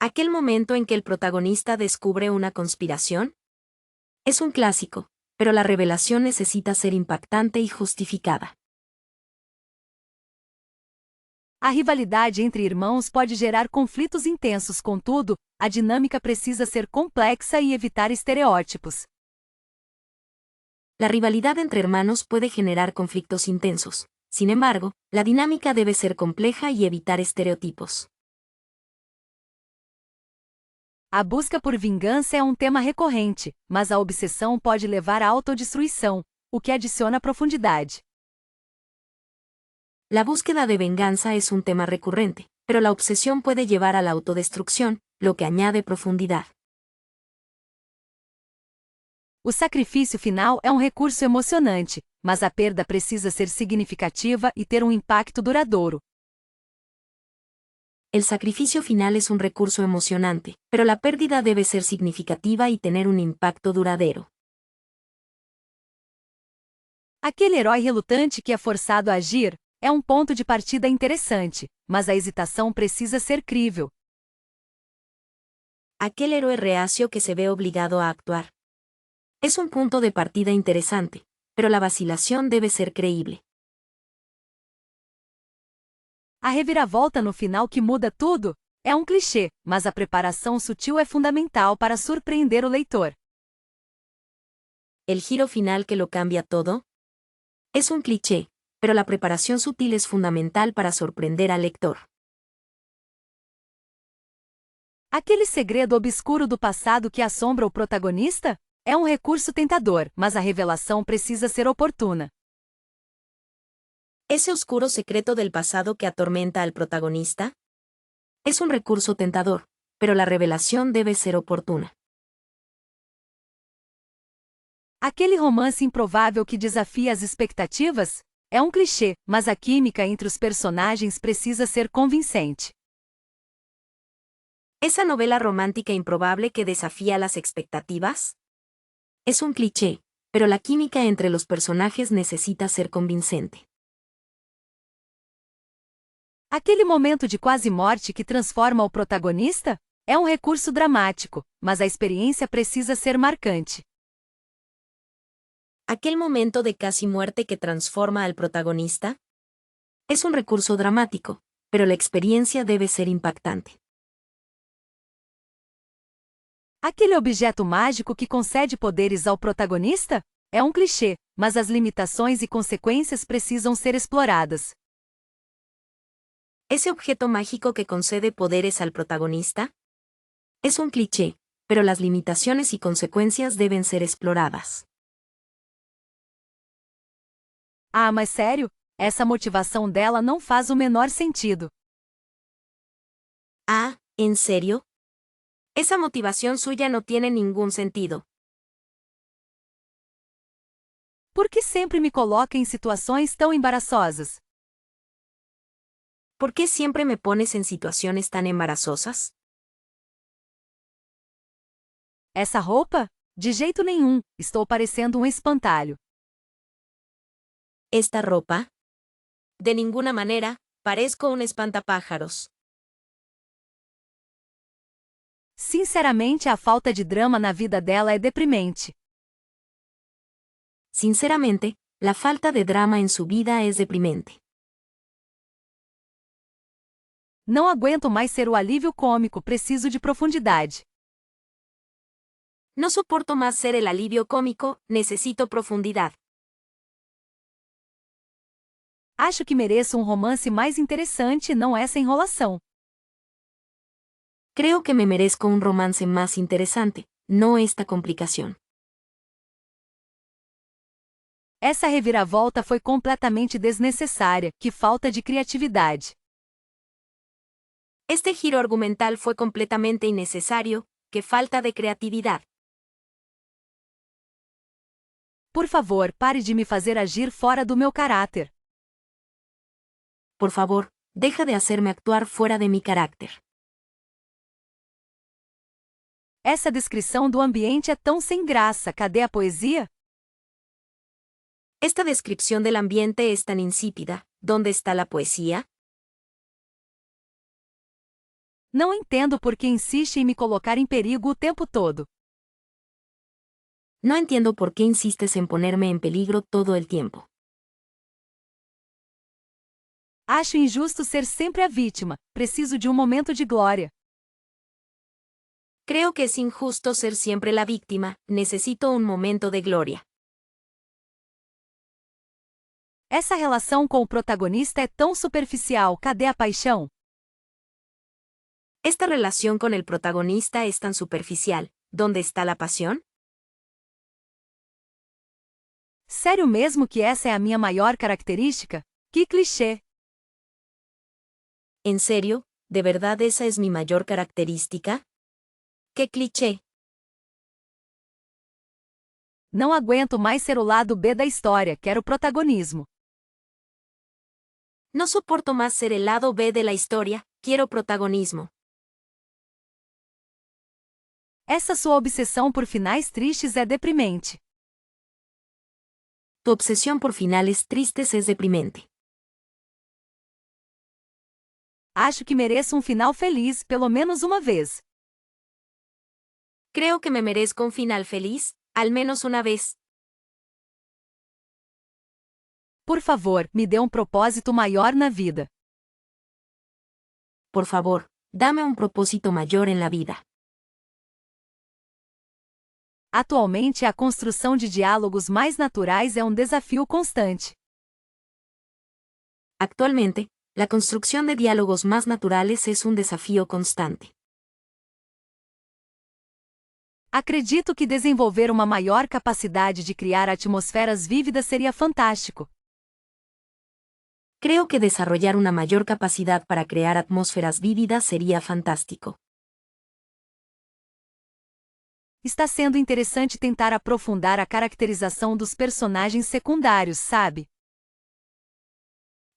¿Aquel momento en que el protagonista descubre una conspiración? Es un clásico, pero la revelación necesita ser impactante y justificada. A rivalidade entre irmãos pode gerar conflitos intensos, contudo, a dinâmica precisa ser complexa e evitar estereótipos. La rivalidad entre hermanos puede generar conflictos intensos. Sin embargo, la dinámica debe ser compleja y evitar estereotipos. A busca por vingança é um tema recorrente, mas a obsessão pode levar à autodestruição, o que adiciona profundidade. La búsqueda de venganza es un tema recurrente, pero la obsesión puede llevar a la autodestrucción, lo que añade profundidad. O sacrifício final é um recurso emocionante, mas a perda precisa ser significativa e ter um impacto duradouro. El sacrificio final es un recurso emocionante, pero la pérdida debe ser significativa y tener un impacto duradero. Aquele herói relutante que é forçado a agir é um ponto de partida interessante, mas a hesitação precisa ser crível. Aquel héroe reacio que se ve obligado a actuar. Es un punto de partida interesante, pero la vacilación debe ser creíble. A reviravolta no final que muda tudo é um clichê, mas a preparação sutil é fundamental para surpreender o leitor. ¿El giro final que lo cambia todo? Es un cliché, pero la preparación sutil es fundamental para sorprender al lector. Aquele segredo obscuro do passado que assombra o protagonista? É um recurso tentador, mas a revelação precisa ser oportuna. ¿Ese oscuro secreto del pasado que atormenta al protagonista? Es un recurso tentador, pero la revelación debe ser oportuna. Aquele romance improvável que desafia as expectativas? É um clichê, mas a química entre os personagens precisa ser convincente. ¿Esa novela romántica improbable que desafía las expectativas? Es un cliché, pero la química entre los personajes necesita ser convincente. Aquele momento de quase morte que transforma o protagonista? É um recurso dramático, mas a experiência precisa ser marcante. ¿Aquel momento de casi muerte que transforma al protagonista? Es un recurso dramático, pero la experiencia debe ser impactante. Aquele objeto mágico que concede poderes ao protagonista? É um clichê, mas as limitações e consequências precisam ser exploradas. ¿Ese objeto mágico que concede poderes al protagonista? Es un cliché, pero las limitaciones y consecuencias deben ser exploradas. Ah, mas sério? Essa motivação dela não faz o menor sentido. Ah, ¿en serio? Esa motivación suya no tiene ningún sentido. Por que sempre me coloca em situações tão embaraçosas? ¿Por qué siempre me pones en situaciones tan embarazosas? Essa roupa? De jeito nenhum, estou parecendo um espantalho. ¿Esta ropa? De ninguna manera, parezco un espantapájaros. Sinceramente, a falta de drama na vida dela é deprimente. Sinceramente, la falta de drama en su vida es deprimente. Não aguento mais ser o alívio cômico, preciso de profundidade. No soporto más ser el alivio cómico, necesito profundidad. Acho que mereço um romance mais interessante e não essa enrolação. Creo que me merezco un romance más interesante, no esta complicación. Essa reviravolta foi completamente desnecessária, que falta de criatividade. Este giro argumental fue completamente innecesario, que falta de creatividad. Por favor, pare de me fazer agir fora do meu caráter. Por favor, deja de hacerme actuar fuera de mi carácter. Essa descrição do ambiente é tão sem graça, cadê a poesia? Esta descripción del ambiente es tan insípida, ¿dónde está la poesía? Não entendo por que insiste em me colocar em perigo o tempo todo. No entiendo por qué insistes en ponerme en peligro todo el tiempo. Acho injusto ser sempre a vítima, preciso de um momento de glória. Creo que es injusto ser siempre la víctima, necesito un momento de gloria. Essa relação com o protagonista é tão superficial, cadê a paixão? Esta relación con el protagonista es tan superficial, ¿dónde está la pasión? Sério mesmo que essa é a minha maior característica? Que clichê! ¿En serio? ¿De verdad esa es mi mayor característica? ¡Qué cliché! Não aguento mais ser o lado B da história, quero protagonismo. No soporto más ser el lado B de la historia, quiero protagonismo. Essa sua obsessão por finais tristes é deprimente. Tu obsesión por finales tristes es deprimente. Acho que mereço um final feliz, pelo menos uma vez. Creo que me merezco un final feliz, al menos una vez. Por favor, me dê um propósito maior na vida. Por favor, dame un propósito mayor en la vida. Atualmente, a construção de diálogos mais naturais é um desafio constante. Actualmente, la construcción de diálogos más naturales es un desafío constante. Acredito que desenvolver uma maior capacidade de criar atmosferas vívidas seria fantástico. Creo que desarrollar una mayor capacidad para crear atmósferas vívidas sería fantástico. Está sendo interessante tentar aprofundar a caracterização dos personagens secundários, sabe?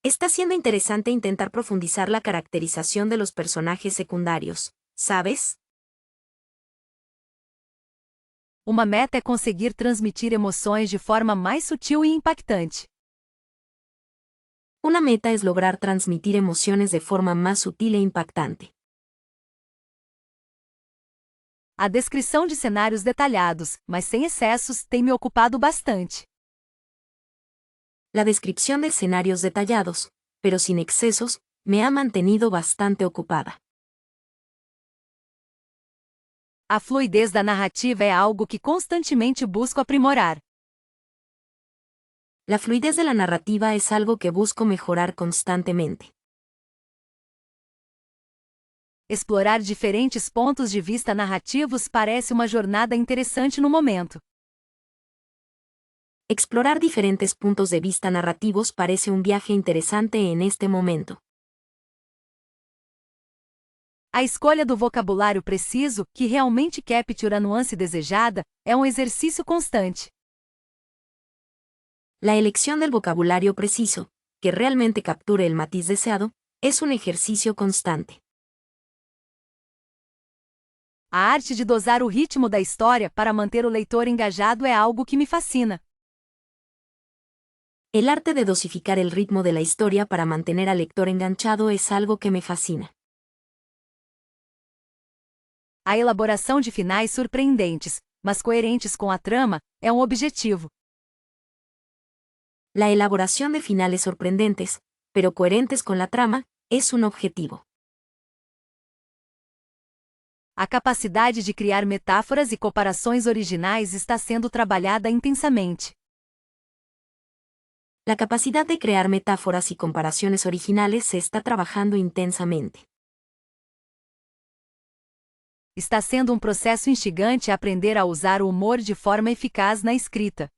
Está siendo interesante intentar profundizar la caracterización de los personajes secundarios, ¿sabes? Uma meta é conseguir transmitir emoções de forma mais sutil e impactante. Una meta es lograr transmitir emociones de forma más sutil e impactante. A descrição de cenários detalhados, mas sem excessos, tem me ocupado bastante. La descripción de escenarios detallados, pero sin excesos, me ha mantenido bastante ocupada. A fluidez da narrativa é algo que constantemente busco aprimorar. La fluidez de la narrativa es algo que busco mejorar constantemente. Explorar diferentes pontos de vista narrativos parece uma jornada interessante no momento. Explorar diferentes puntos de vista narrativos parece un viaje interesante en este momento. A escolha do vocabulário preciso, que realmente captura a nuance desejada, é um exercício constante. La elección del vocabulario preciso, que realmente capture el matiz deseado, es un ejercicio constante. A arte de dosar o ritmo da história para manter o leitor engajado é algo que me fascina. El arte de dosificar el ritmo de la historia para mantener al lector enganchado es algo que me fascina. A elaboração de finais surpreendentes, mas coerentes com a trama, é um objetivo. La elaboración de finales sorprendentes, pero coherentes con la trama, es un objetivo. A capacidade de criar metáforas e comparações originais está sendo trabalhada intensamente. La capacidad de crear metáforas y comparaciones originales se está trabajando intensamente. Está sendo um processo instigante aprender a usar o humor de forma eficaz na escrita.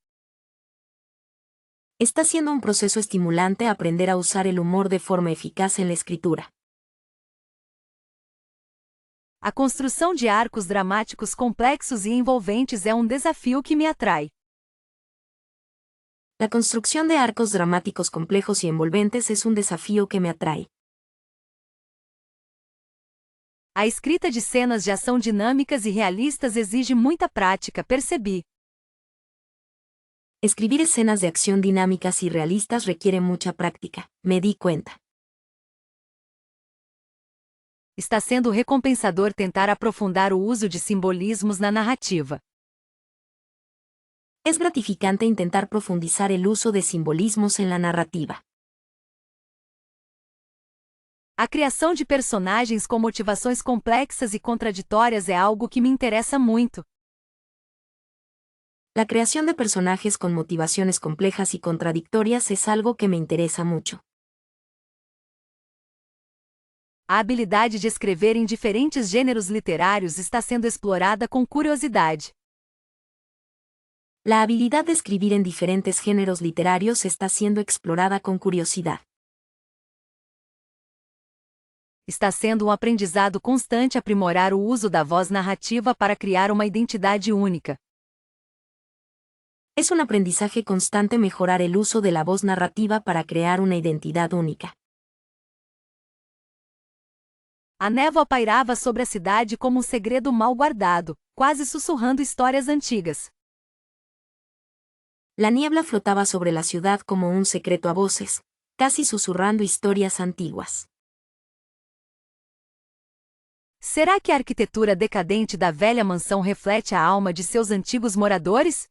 Está siendo un proceso estimulante aprender a usar el humor de forma eficaz en la escritura. A construção de arcos dramáticos complexos e envolventes é um desafio que me atrai. La construcción de arcos dramáticos complejos y envolventes es un desafío que me atrae. A escrita de cenas de ação dinâmicas e realistas exige muita prática, percebi. Escribir escenas de acción dinámicas y realistas requiere mucha práctica, me di cuenta. Está sendo recompensador tentar aprofundar o uso de simbolismos na narrativa. Es gratificante intentar profundizar el uso de simbolismos en la narrativa. A criação de personagens com motivações complexas e contraditórias é algo que me interessa muito. La creación de personajes con motivaciones complejas y contradictorias es algo que me interesa mucho. A habilidade de escrever em diferentes gêneros literários está sendo explorada com curiosidade. La habilidad de escribir en diferentes géneros literarios está siendo explorada con curiosidad. Está sendo um aprendizado constante aprimorar o uso da voz narrativa para criar uma identidade única. Es un aprendizaje constante mejorar el uso de la voz narrativa para crear una identidad única. A névoa pairava sobre a cidade como um segredo mal guardado, quase sussurrando histórias antigas. La niebla flotaba sobre la ciudad como un secreto a voces, casi susurrando historias antiguas. Será que a arquitetura decadente da velha mansão reflete a alma de seus antigos moradores?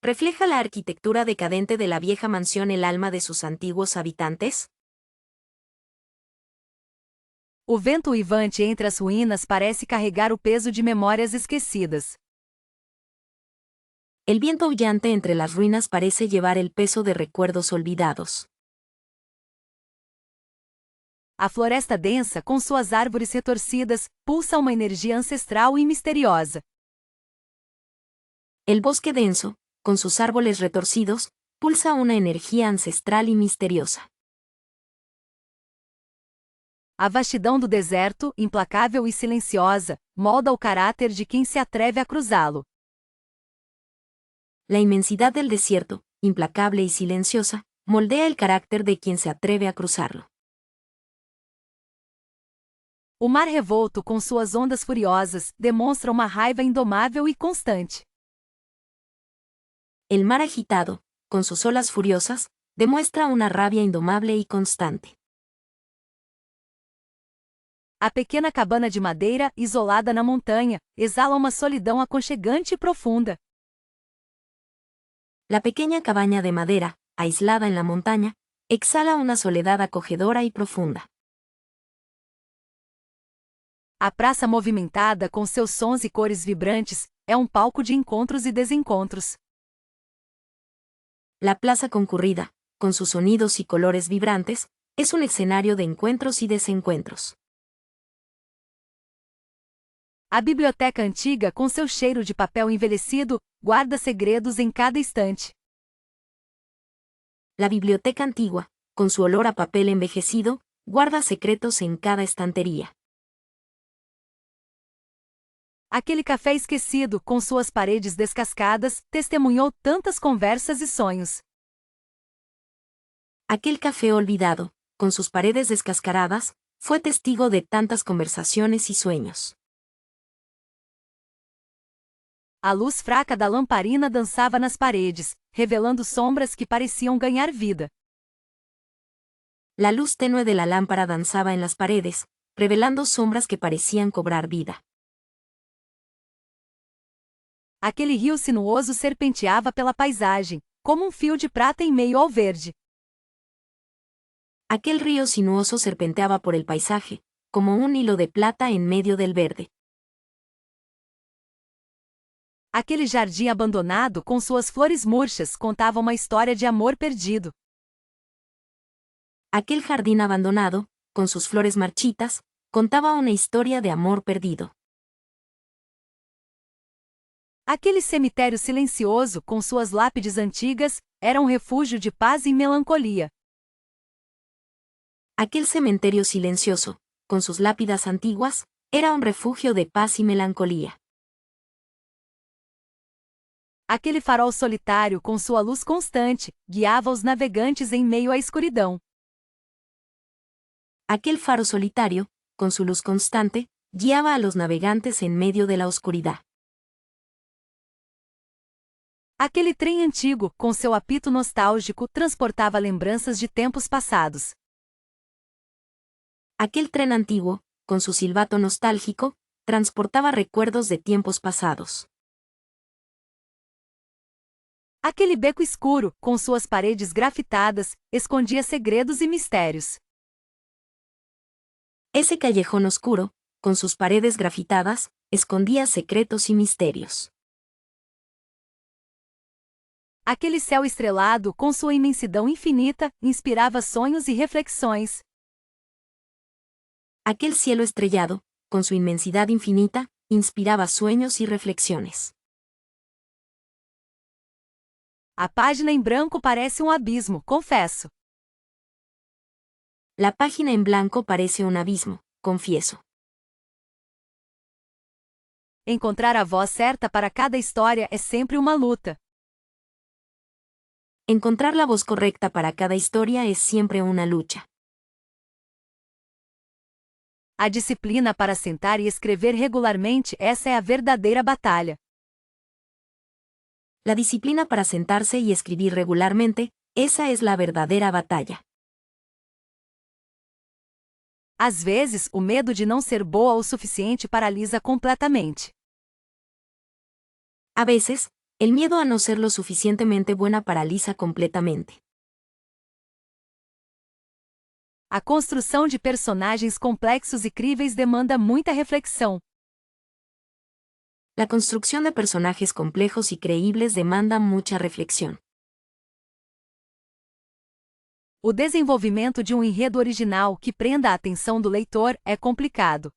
¿Refleja la arquitectura decadente de la vieja mansión el alma de sus antiguos habitantes? O vento uivante entre as ruínas parece carregar o peso de memórias esquecidas. El viento aullante entre las ruinas parece llevar el peso de recuerdos olvidados. A floresta densa, com suas árvores retorcidas, pulsa uma energia ancestral e misteriosa. El bosque denso, con sus árboles retorcidos, pulsa una energía ancestral y misteriosa. A vastidão do deserto, implacável e silenciosa, molda o caráter de quem se atreve a cruzá-lo. La inmensidad del desierto, implacable y silenciosa, moldea el carácter de quien se atreve a cruzarlo. O mar revolto com suas ondas furiosas demonstra uma raiva indomável e constante. El mar agitado, con sus olas furiosas, demuestra una rabia indomable y constante. A pequena cabana de madeira, isolada na montanha, exala uma solidão aconchegante e profunda. La pequeña cabaña de madera, aislada en la montaña, exhala una soledad acogedora y profunda. A praça movimentada com seus sons e cores vibrantes, é um palco de encontros e desencontros. La plaza concurrida, con sus sonidos y colores vibrantes, es un escenario de encuentros y desencuentros. A biblioteca antiga, com seu cheiro de papel envelhecido, guarda segredos em cada instante. La biblioteca antigua, con su olor a papel envejecido, guarda secretos en cada estantería. Aquele café esquecido, com suas paredes descascadas, testemunhou tantas conversas e sonhos. Aquel café olvidado, con sus paredes descascaradas, fue testigo de tantas conversaciones y sueños. A luz fraca da lamparina dançava nas paredes, revelando sombras que pareciam ganhar vida. La luz tenue de la lámpara danzaba en las paredes, revelando sombras que parecían cobrar vida. Aquele rio sinuoso serpenteava pela paisagem, como fio de prata em meio ao verde. Aquel río sinuoso serpenteaba por el paisaje, como un hilo de plata en medio del verde. Aquele jardim abandonado com suas flores murchas contava uma história de amor perdido. Aquel jardín abandonado, con sus flores marchitas, contaba una historia de amor perdido. Aquele cemitério silencioso com suas lápides antigas era um refúgio de paz e melancolia. Aquel cementerio silencioso, con sus lápidas antiguas, era un refugio de paz y melancolía. Aquele farol solitário com sua luz constante guiava os navegantes em meio à escuridão. Aquel faro solitario, con su luz constante, guiaba a los navegantes en medio de la oscuridad. Aquele trem antigo, com seu apito nostálgico, transportava lembranças de tempos passados. Aquel tren antiguo, con su silbato nostálgico, transportaba recuerdos de tiempos pasados. Aquele beco escuro, com suas paredes grafitadas, escondia segredos e mistérios. Ese callejón oscuro, con sus paredes grafitadas, escondía secretos y misterios. Aquele céu estrelado, com sua imensidão infinita, inspirava sonhos e reflexões. Aquel cielo estrellado, con su inmensidad infinita, inspiraba sueños y reflexiones. A página em branco parece um abismo, confesso. La página en blanco parece un abismo, confieso. Encontrar a voz certa para cada história é sempre uma luta. Encontrar la voz correcta para cada historia es siempre una lucha. A disciplina para sentar e escrever regularmente, essa é a verdadeira batalha. La disciplina para sentarse y escribir regularmente, esa es la verdadera batalla. Às vezes, o medo de não ser boa o suficiente paralisa completamente. A veces, el miedo a no ser lo suficientemente buena paraliza completamente. A construção de personagens complexos e críveis demanda muita reflexão. La construcción de personajes complejos y creíbles demanda mucha reflexión. O desenvolvimento de um enredo original que prenda a atenção do leitor é complicado.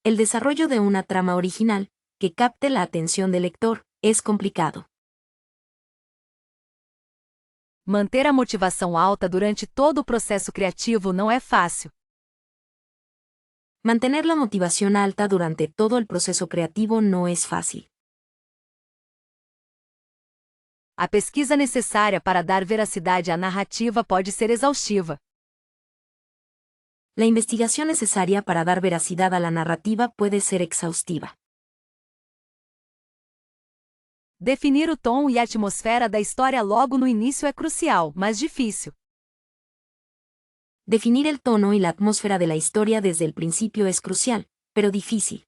El desarrollo de una trama original, que capte la atención del lector, es complicado. Manter a motivação alta durante todo o processo criativo não é fácil. Mantener la motivación alta durante todo el proceso creativo no es fácil. A pesquisa necessária para dar veracidade à narrativa pode ser exaustiva. La investigación necesaria para dar veracidad a la narrativa puede ser exhaustiva. Definir o tom e a atmosfera da história logo no início é crucial, mas difícil. Definir el tono y la atmósfera de la historia desde el principio es crucial, pero difícil.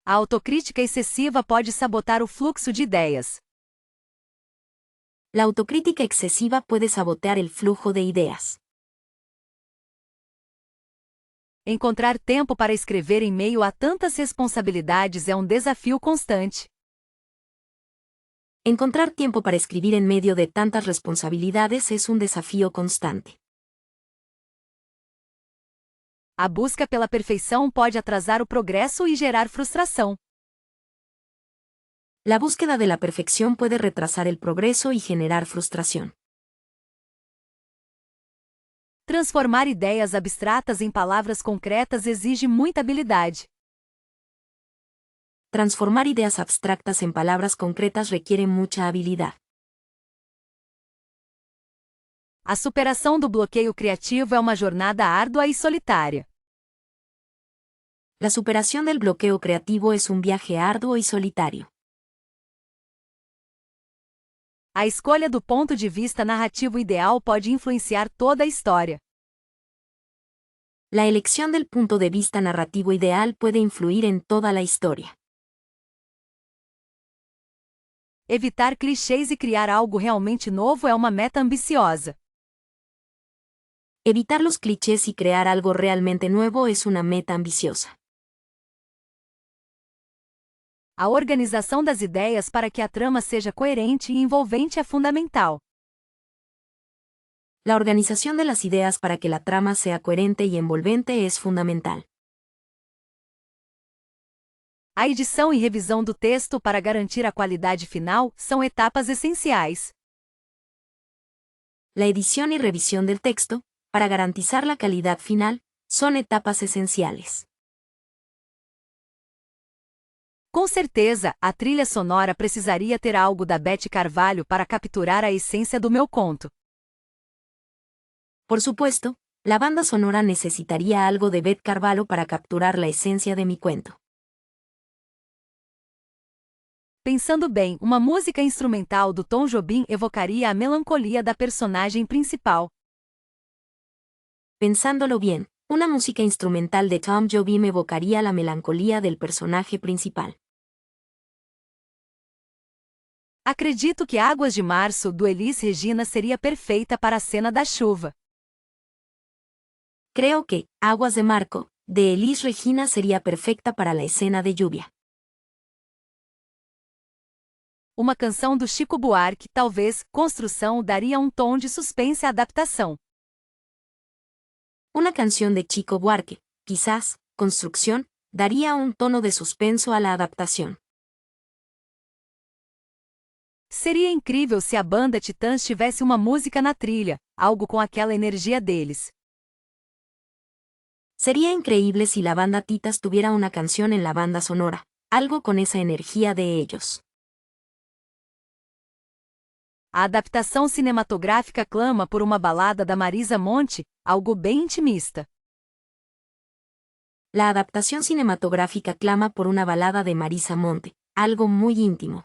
A autocrítica excessiva pode sabotar o fluxo de ideias. La autocrítica excesiva puede sabotear el flujo de ideas. Encontrar tempo para escrever em meio a tantas responsabilidades é um desafio constante. Encontrar tiempo para escribir en medio de tantas responsabilidades es un desafío constante. A busca pela perfeição pode atrasar o progresso e gerar frustração. La búsqueda de la perfección puede retrasar el progreso y generar frustración. Transformar ideias abstratas em palavras concretas exige muita habilidade. Transformar ideas abstractas en palabras concretas requiere mucha habilidad. A superação do bloqueio criativo é uma jornada árdua e solitária. La superación del bloqueo creativo es un viaje arduo y solitario. A escolha do ponto de vista narrativo ideal pode influenciar toda a história. La elección del punto de vista narrativo ideal puede influir en toda la historia. Evitar clichês e criar algo realmente novo é uma meta ambiciosa. Evitar los clichés y crear algo realmente nuevo es una meta ambiciosa. A organização das ideias para que a trama seja coerente e envolvente é fundamental. La organización de las ideas para que la trama sea coherente y envolvente es fundamental. A edição e revisão do texto para garantir a qualidade final são etapas essenciais. La edición y revisión del texto, para garantizar la calidad final, son etapas esenciales. Com certeza, a trilha sonora precisaria ter algo da Beth Carvalho para capturar a essência do meu conto. Por supuesto, la banda sonora necesitaría algo de Beth Carvalho para capturar la esencia de mi cuento. Pensando bem, uma música instrumental do Tom Jobim evocaria a melancolia da personagem principal. Pensándolo bien, una música instrumental de Tom Jobim evocaría la melancolía del personaje principal. Acredito que Águas de Março, do Elis Regina, seria perfeita para a cena da chuva. Creo que Aguas de Marco, de Elis Regina sería perfecta para la escena de lluvia. Uma canção do Chico Buarque, talvez, Construção, daria um tom de suspense à adaptação. Una canción de Chico Buarque, quizás, Construcción, daría un tono de suspenso a la adaptación. Seria incrível se a banda Titãs tivesse uma música na trilha, algo com aquela energia deles. Sería increíble si la banda Titas tuviera una canción en la banda sonora, algo con esa energía de ellos. A adaptação cinematográfica clama por uma balada da Marisa Monte, algo bem intimista. La adaptación cinematográfica clama por una balada de Marisa Monte, algo muy íntimo.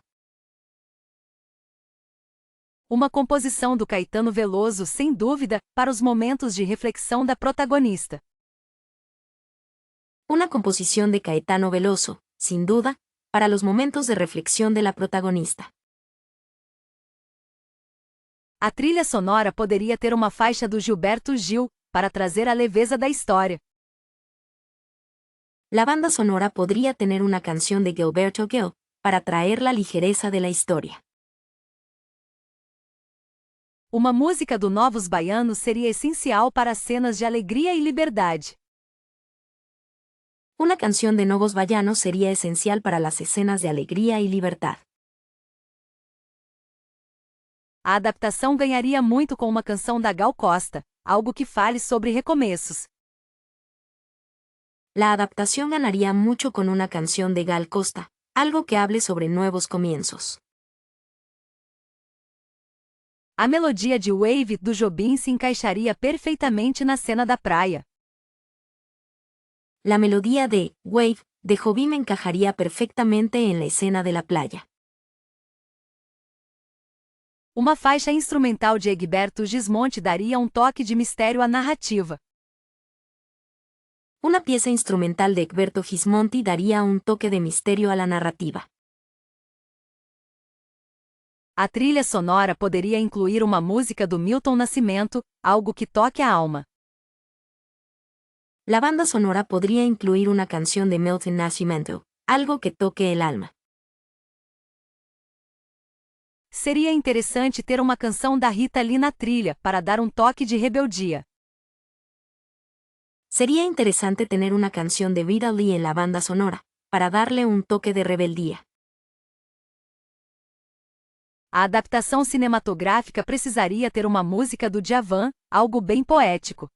Uma composição do Caetano Veloso, sem dúvida, para os momentos de reflexão da protagonista. Una composición de Caetano Veloso, sin duda, para los momentos de reflexión de la protagonista. A trilha sonora poderia ter uma faixa do Gilberto Gil, para trazer a leveza da história. La banda sonora podría tener una canción de Gilberto Gil, para traer la ligereza de la historia. Uma música do Novos Baianos seria essencial para as cenas de alegria e liberdade. Una canción de Novos Baianos sería esencial para las escenas de alegría y libertad. A adaptação ganharia muito com uma canção da Gal Costa, algo que fale sobre recomeços. La adaptación ganaría mucho con una canción de Gal Costa, algo que hable sobre nuevos comienzos. A melodia de Wave do Jobim se encaixaria perfeitamente na cena da praia. La melodía de Wave de Jobim encajaría perfectamente en la escena de la playa. Uma faixa instrumental de Egberto Gismonti daria um toque de mistério à narrativa. Una pieza instrumental de Egberto Gismonti daría un toque de misterio a la narrativa. A trilha sonora poderia incluir uma música do Milton Nascimento, algo que toque a alma. La banda sonora podría incluir una canción de Milton Nascimento, algo que toque el alma. Seria interessante ter uma canção da Rita Lee na trilha, para dar um toque de rebeldia. Sería interesante tener una canción de Rita Lee en la banda sonora, para darle un toque de rebeldía. A adaptação cinematográfica precisaria ter uma música do Djavan, algo bem poético.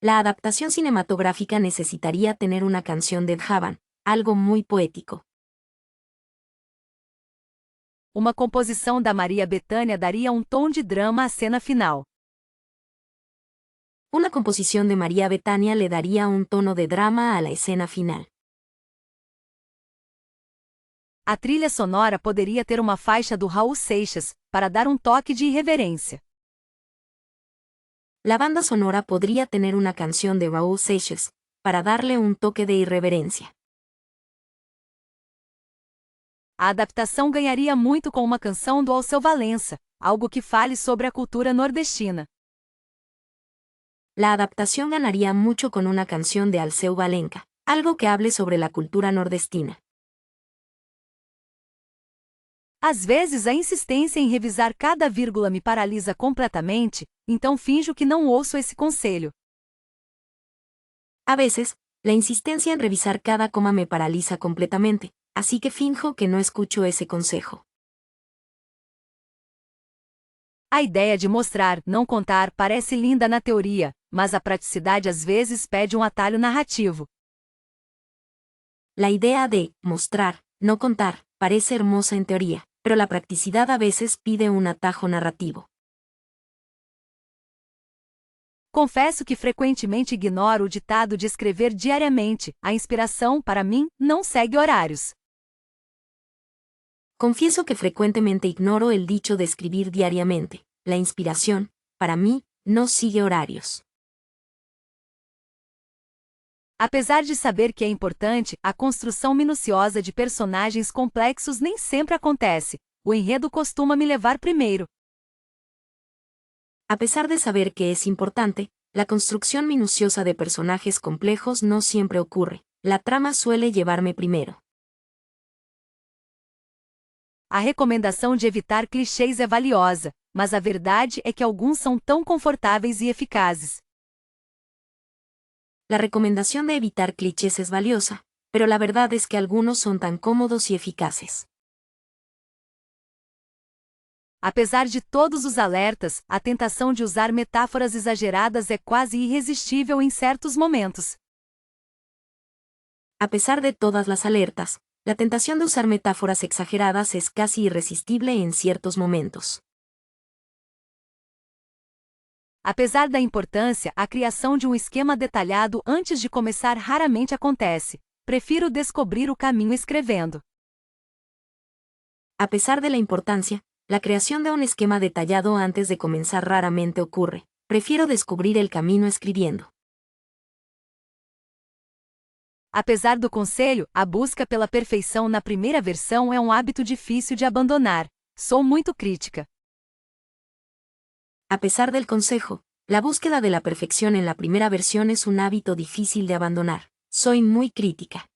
La adaptación cinematográfica necesitaría tener una canción de Djavan, algo muy poético. Uma composição da Maria Bethânia daria um tom de drama à cena final. Una composición de María Bethânia le daría un tono de drama a la escena final. A trilha sonora poderia ter uma faixa do Raul Seixas, para dar um toque de irreverência. La banda sonora podría tener una canción de Raúl Seixas, para darle un toque de irreverencia. A adaptação ganharia muito com uma canção do Alceu Valença, algo que fale sobre a cultura nordestina. La adaptación ganaría mucho con una canción de Alceu Valença, algo que hable sobre la cultura nordestina. Às vezes a insistência em revisar cada vírgula me paralisa completamente, então finjo que não ouço esse conselho. A veces, la insistencia en revisar cada coma me paraliza completamente, así que finjo que no escucho ese consejo. A ideia de mostrar, não contar parece linda na teoria, mas a praticidade às vezes pede um atalho narrativo. La idea de mostrar, no contar, parece hermosa en teoría, pero la practicidad a veces pide un atajo narrativo. Confesso que frequentemente ignoro o ditado de escrever diariamente, a inspiração, para mim, não segue horários. Confieso que frecuentemente ignoro el dicho de escribir diariamente. La inspiración, para mí, no sigue horarios. Apesar de saber que é importante, a construção minuciosa de personagens complexos nem sempre acontece. O enredo costuma me levar primeiro. A pesar de saber que es importante, la construcción minuciosa de personajes complejos no siempre ocurre. La trama suele llevarme primero. A recomendação de evitar clichês é valiosa, mas a verdade é que alguns são tão confortáveis e eficazes. La recomendación de evitar clichés es valiosa, pero la verdad es que algunos son tan cómodos y eficaces. Apesar de todos os alertas, a tentação de usar metáforas exageradas é quase irresistível em certos momentos. A pesar de todas las alertas, la tentación de usar metáforas exageradas es casi irresistible en ciertos momentos. Apesar da importância, a criação de um esquema detalhado antes de começar raramente acontece. Prefiro descobrir o caminho escrevendo. A pesar de la importancia, la creación de un esquema detallado antes de comenzar raramente ocurre. Prefiero descubrir el camino escribiendo. Apesar do conselho, a busca pela perfeição na primeira versão é um hábito difícil de abandonar. Sou muito crítica. A pesar del consejo, la búsqueda de la perfección en la primera versión es un hábito difícil de abandonar. Soy muy crítica.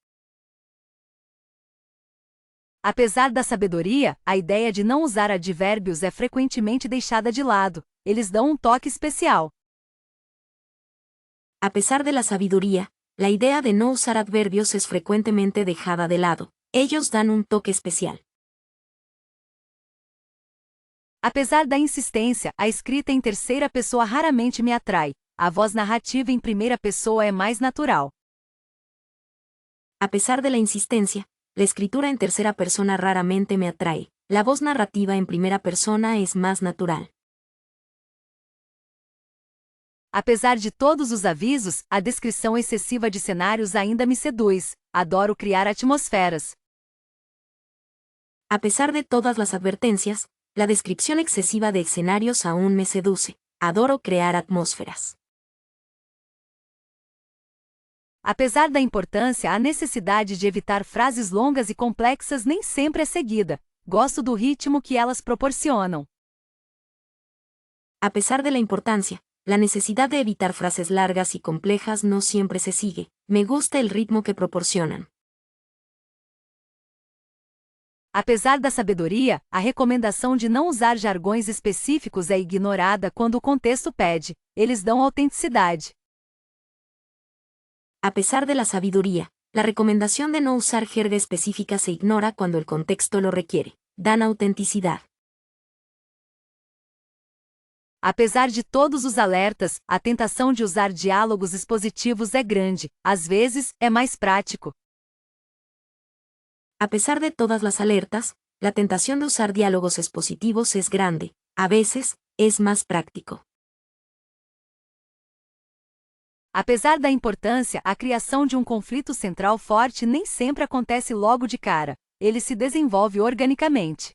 Apesar da sabedoria, a ideia de não usar advérbios é frequentemente deixada de lado. Eles dão um toque especial. A pesar de la sabiduría, la idea de no usar adverbios es frecuentemente dejada de lado. Ellos dan un toque especial. Apesar da insistência, a escrita em terceira pessoa raramente me atrai. A voz narrativa em primeira pessoa é mais natural. A pesar de la insistencia, la escritura en tercera persona raramente me atrae. La voz narrativa en primera persona es más natural. Apesar de todos os avisos, a descrição excessiva de cenários ainda me seduz. Adoro criar atmosferas. A pesar de todas las advertencias, la descripción excesiva de escenarios aún me seduce. Adoro crear atmósferas. Apesar da importância, a necessidade de evitar frases longas e complexas nem sempre é seguida. Gosto do ritmo que elas proporcionam. A pesar de la importancia, la necesidad de evitar frases largas y complejas no siempre se sigue. Me gusta el ritmo que proporcionan. Apesar da sabedoria, a recomendação de não usar jargões específicos é ignorada quando o contexto pede. Eles dão autenticidade. A pesar de la sabiduría, la recomendación de no usar jerga específica se ignora cuando el contexto lo requiere. Dan autenticidad. Apesar de todos os alertas, a tentação de usar diálogos expositivos é grande. Às vezes, é mais prático. A pesar de todas las alertas, la tentación de usar diálogos expositivos es grande. A veces, es más práctico. Apesar da importância, a criação de um conflito central forte nem sempre acontece logo de cara. ele se desenvolve organicamente.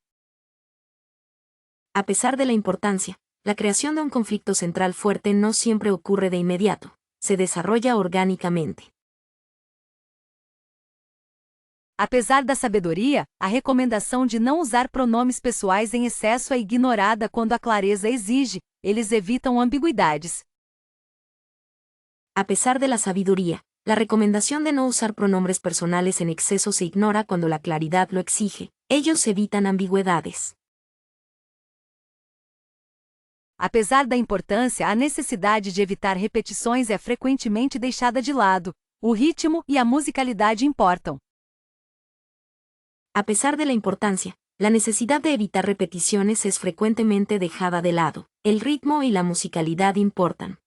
A pesar de la importancia, la creación de un conflicto central fuerte no siempre ocurre de inmediato, se desarrolla orgánicamente. Apesar da sabedoria, a recomendação de não usar pronomes pessoais em excesso é ignorada quando a clareza exige, eles evitam ambiguidades. A pesar de la sabiduría, la recomendación de no usar pronombres personales en exceso se ignora cuando la claridad lo exige, ellos evitan ambigüedades. Apesar da importância, a necessidade de evitar repetições é frequentemente deixada de lado. O ritmo e a musicalidade importam. A pesar de la importancia, la necesidad de evitar repeticiones es frecuentemente dejada de lado. El ritmo y la musicalidad importan.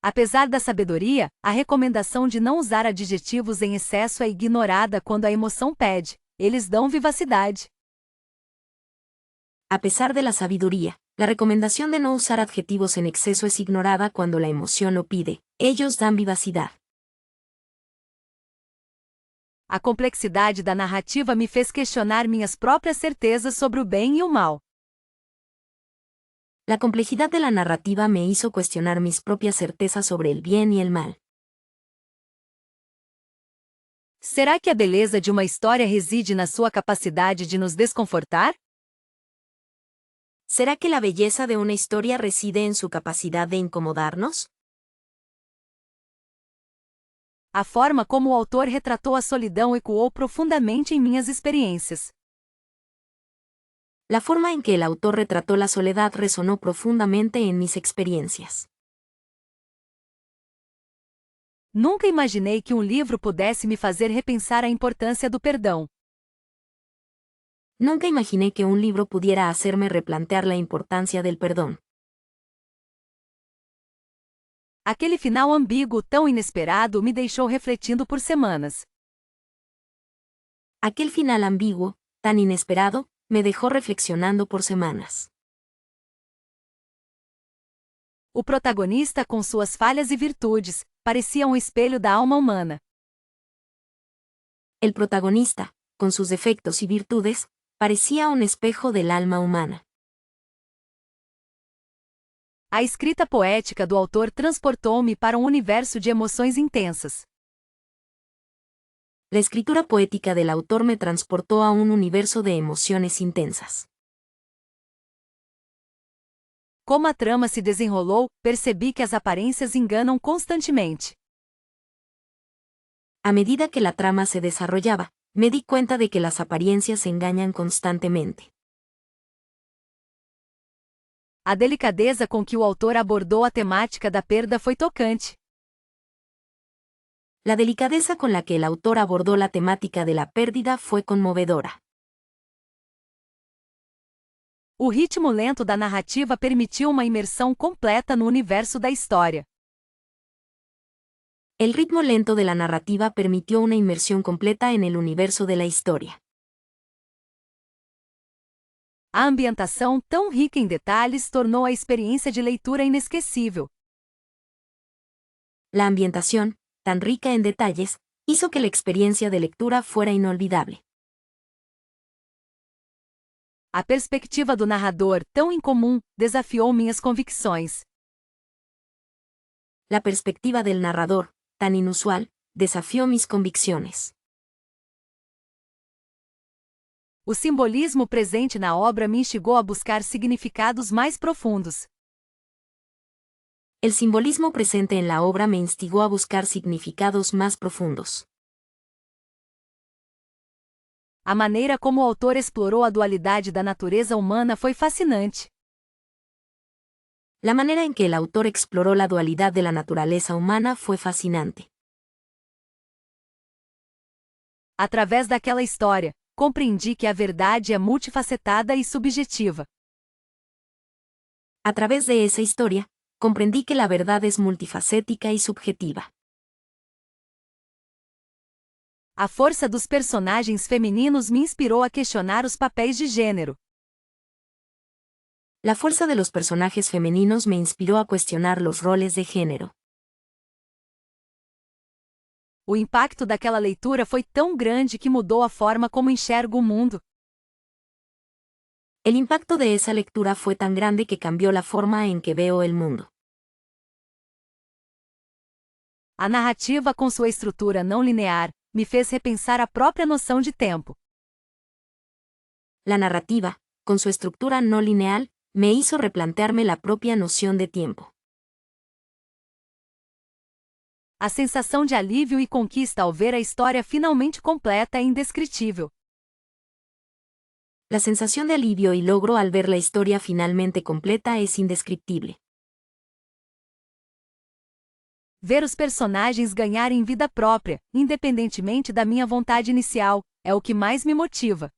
Apesar da sabedoria, a recomendação de não usar adjetivos em excesso é ignorada quando a emoção pede. Eles dão vivacidade. A pesar de la sabiduría, la recomendación de no usar adjetivos en exceso es ignorada cuando la emoción lo pide. Ellos dan vivacidad. A complexidade da narrativa me fez questionar minhas próprias certezas sobre o bem e o mal. La complejidad de la narrativa me hizo cuestionar mis propias certezas sobre el bien y el mal. Será que a beleza de uma história reside na sua capacidade de nos desconfortar? ¿Será que la belleza de una historia reside en su capacidad de incomodarnos? A forma como o autor retratou a solidão ecoou profundamente em minhas experiências. La forma en que el autor retrató la soledad resonó profundamente en mis experiencias. Nunca imaginei que um livro pudesse me fazer repensar a importância do perdão. Nunca imaginé que un libro pudiera hacerme replantear la importancia del perdón. Aquele final ambíguo tão inesperado me deixou refletindo por semanas. Aquel final ambiguo, tan inesperado, me dejó reflexionando por semanas. O protagonista, com suas falhas e virtudes, parecia um espelho da alma humana. El protagonista, con sus defectos y virtudes, parecía un espejo del alma humana. A escrita poética do autor transportou-me para um universo de emoções intensas. La escritura poética del autor me transportó a un universo de emociones intensas. Como a trama se desenrolou, percebi que as aparências enganam constantemente. A medida que la trama se desarrollaba, me di cuenta de que las apariencias engañan constantemente. A delicadeza com que o autor abordou a temática da perda foi tocante. La delicadeza con la que el autor abordó la temática de la pérdida fue conmovedora. O ritmo lento da narrativa permitiu uma imersão completa no universo da história. El ritmo lento de la narrativa permitió una inmersión completa en el universo de la historia. A ambientação, tão rica em detalhes, tornou a experiência de leitura inesquecível. La ambientación, tan rica en detalles, hizo que la experiencia de lectura fuera inolvidable. A perspectiva do narrador, tão incomum, desafiou minhas convicções. La perspectiva del narrador, tan inusual, desafió mis convicciones. O simbolismo presente na obra me instigou a buscar significados mais profundos. El simbolismo presente en la obra me instigó a buscar significados más profundos. A maneira como o autor explorou a dualidade da natureza humana foi fascinante. La manera en que el autor exploró la dualidad de la naturaleza humana fue fascinante. Através daquela história, compreendi que a verdade é multifacetada e subjetiva. A través de esa historia, comprendí que la verdad es multifacética y subjetiva. A força dos personagens femininos me inspirou a questionar os papéis de gênero. La fuerza de los personajes femeninos me inspiró a cuestionar los roles de género. O impacto daquela leitura foi tão grande que mudou a forma como enxergo o mundo. El impacto de esa lectura fue tan grande que cambió la forma en que veo el mundo. A narrativa, com sua estrutura não linear, me fez repensar a própria noção de tempo. La narrativa, con su estructura no lineal, me hizo replantearme la propia noción de tiempo. A sensação de alívio e conquista ao ver a história finalmente completa é indescritível. La sensación de alivio y logro al ver la historia finalmente completa es indescriptible. Ver os personagens ganharem vida própria, independentemente da minha vontade inicial, é o que mais me motiva.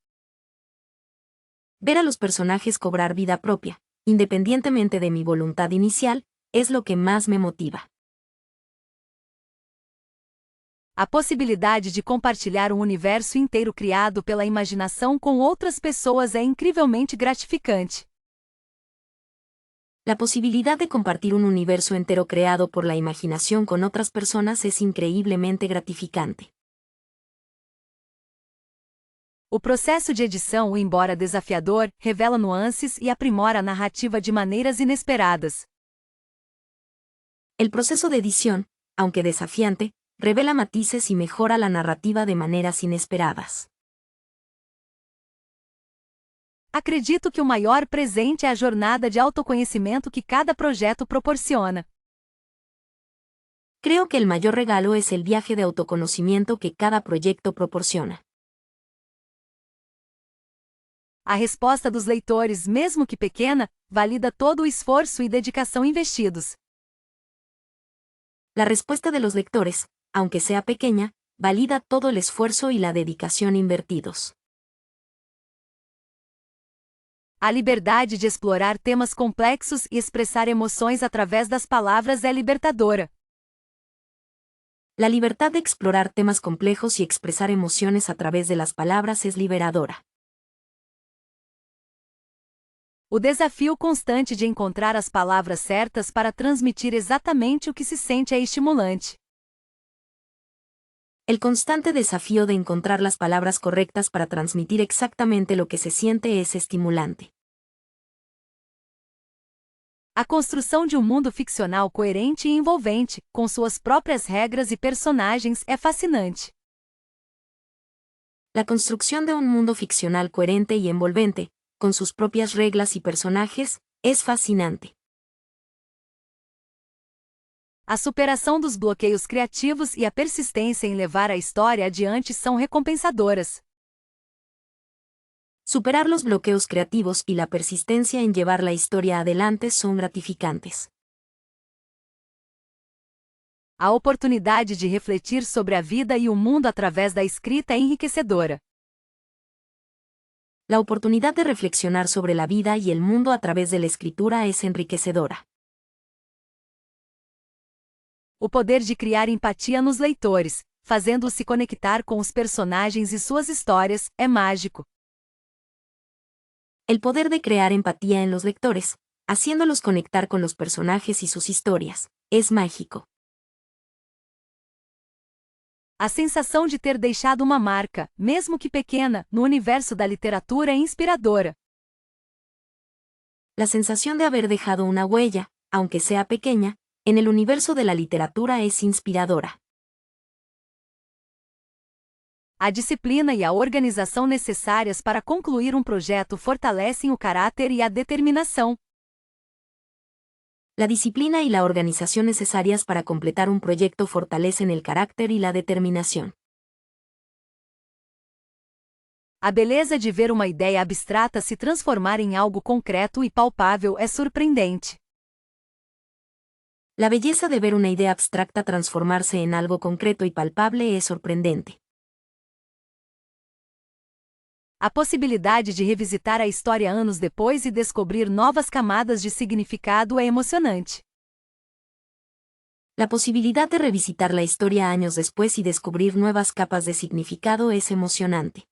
Ver a los personajes cobrar vida propia, independientemente de mi voluntad inicial, es lo que más me motiva. A possibilidade de compartilhar um universo inteiro criado pela imaginação com outras pessoas é incrivelmente gratificante. La posibilidad de compartir un universo entero creado por la imaginación con otras personas es increíblemente gratificante. O processo de edição, embora desafiador, revela nuances e aprimora a narrativa de maneiras inesperadas. El proceso de edición, aunque desafiante, revela matices y mejora la narrativa de maneras inesperadas. Acredito que o maior presente é a jornada de autoconhecimento que cada projeto proporciona. Creo que el mayor regalo es el viaje de autoconocimiento que cada proyecto proporciona. A resposta dos leitores, mesmo que pequena, valida todo o esforço e dedicação investidos. La respuesta de los lectores, aunque sea pequeña, valida todo el esfuerzo y la dedicación invertidos. A liberdade de explorar temas complexos e expressar emoções através das palavras é libertadora. La libertad de explorar temas complejos y expresar emociones a través de las palabras es liberadora. O desafio constante de encontrar as palavras certas para transmitir exatamente o que se sente é estimulante. El constante desafío de encontrar las palabras correctas para transmitir exactamente lo que se siente es estimulante. A construção de um mundo ficcional coerente e envolvente, com suas próprias regras e personagens, é fascinante. La construcción de un mundo ficcional coherente y envolvente, con sus propias reglas y personajes, es fascinante. A superação dos bloqueios criativos e a persistência em levar a história adiante são recompensadoras. Superar los bloqueos creativos y la persistencia en llevar la historia adelante son gratificantes. A oportunidade de refletir sobre a vida e o mundo através da escrita é enriquecedora. La oportunidad de reflexionar sobre la vida y el mundo a través de la escritura es enriquecedora. O poder de criar empatia nos leitores, fazendo-os se conectar com os personagens e suas histórias, é mágico. El poder de crear empatía en los lectores, haciéndolos conectar con los personajes y sus historias, es mágico. A sensação de ter deixado uma marca, mesmo que pequena, no universo da literatura é inspiradora. La sensación de haber dejado una huella, aunque sea pequeña, en el universo de la literatura es inspiradora. A disciplina e a organização necessárias para concluir um projeto fortalecem o caráter e a determinação. La disciplina y la organización necesarias para completar un proyecto fortalecen el carácter y la determinación. A beleza de ver uma ideia abstrata se transformar em algo concreto e palpável é surpreendente. La belleza de ver una idea abstracta transformarse en algo concreto y palpable es sorprendente. A possibilidade de revisitar a história anos depois e descobrir novas camadas de significado é emocionante. La posibilidad de revisitar la historia años después y descubrir nuevas capas de significado es emocionante.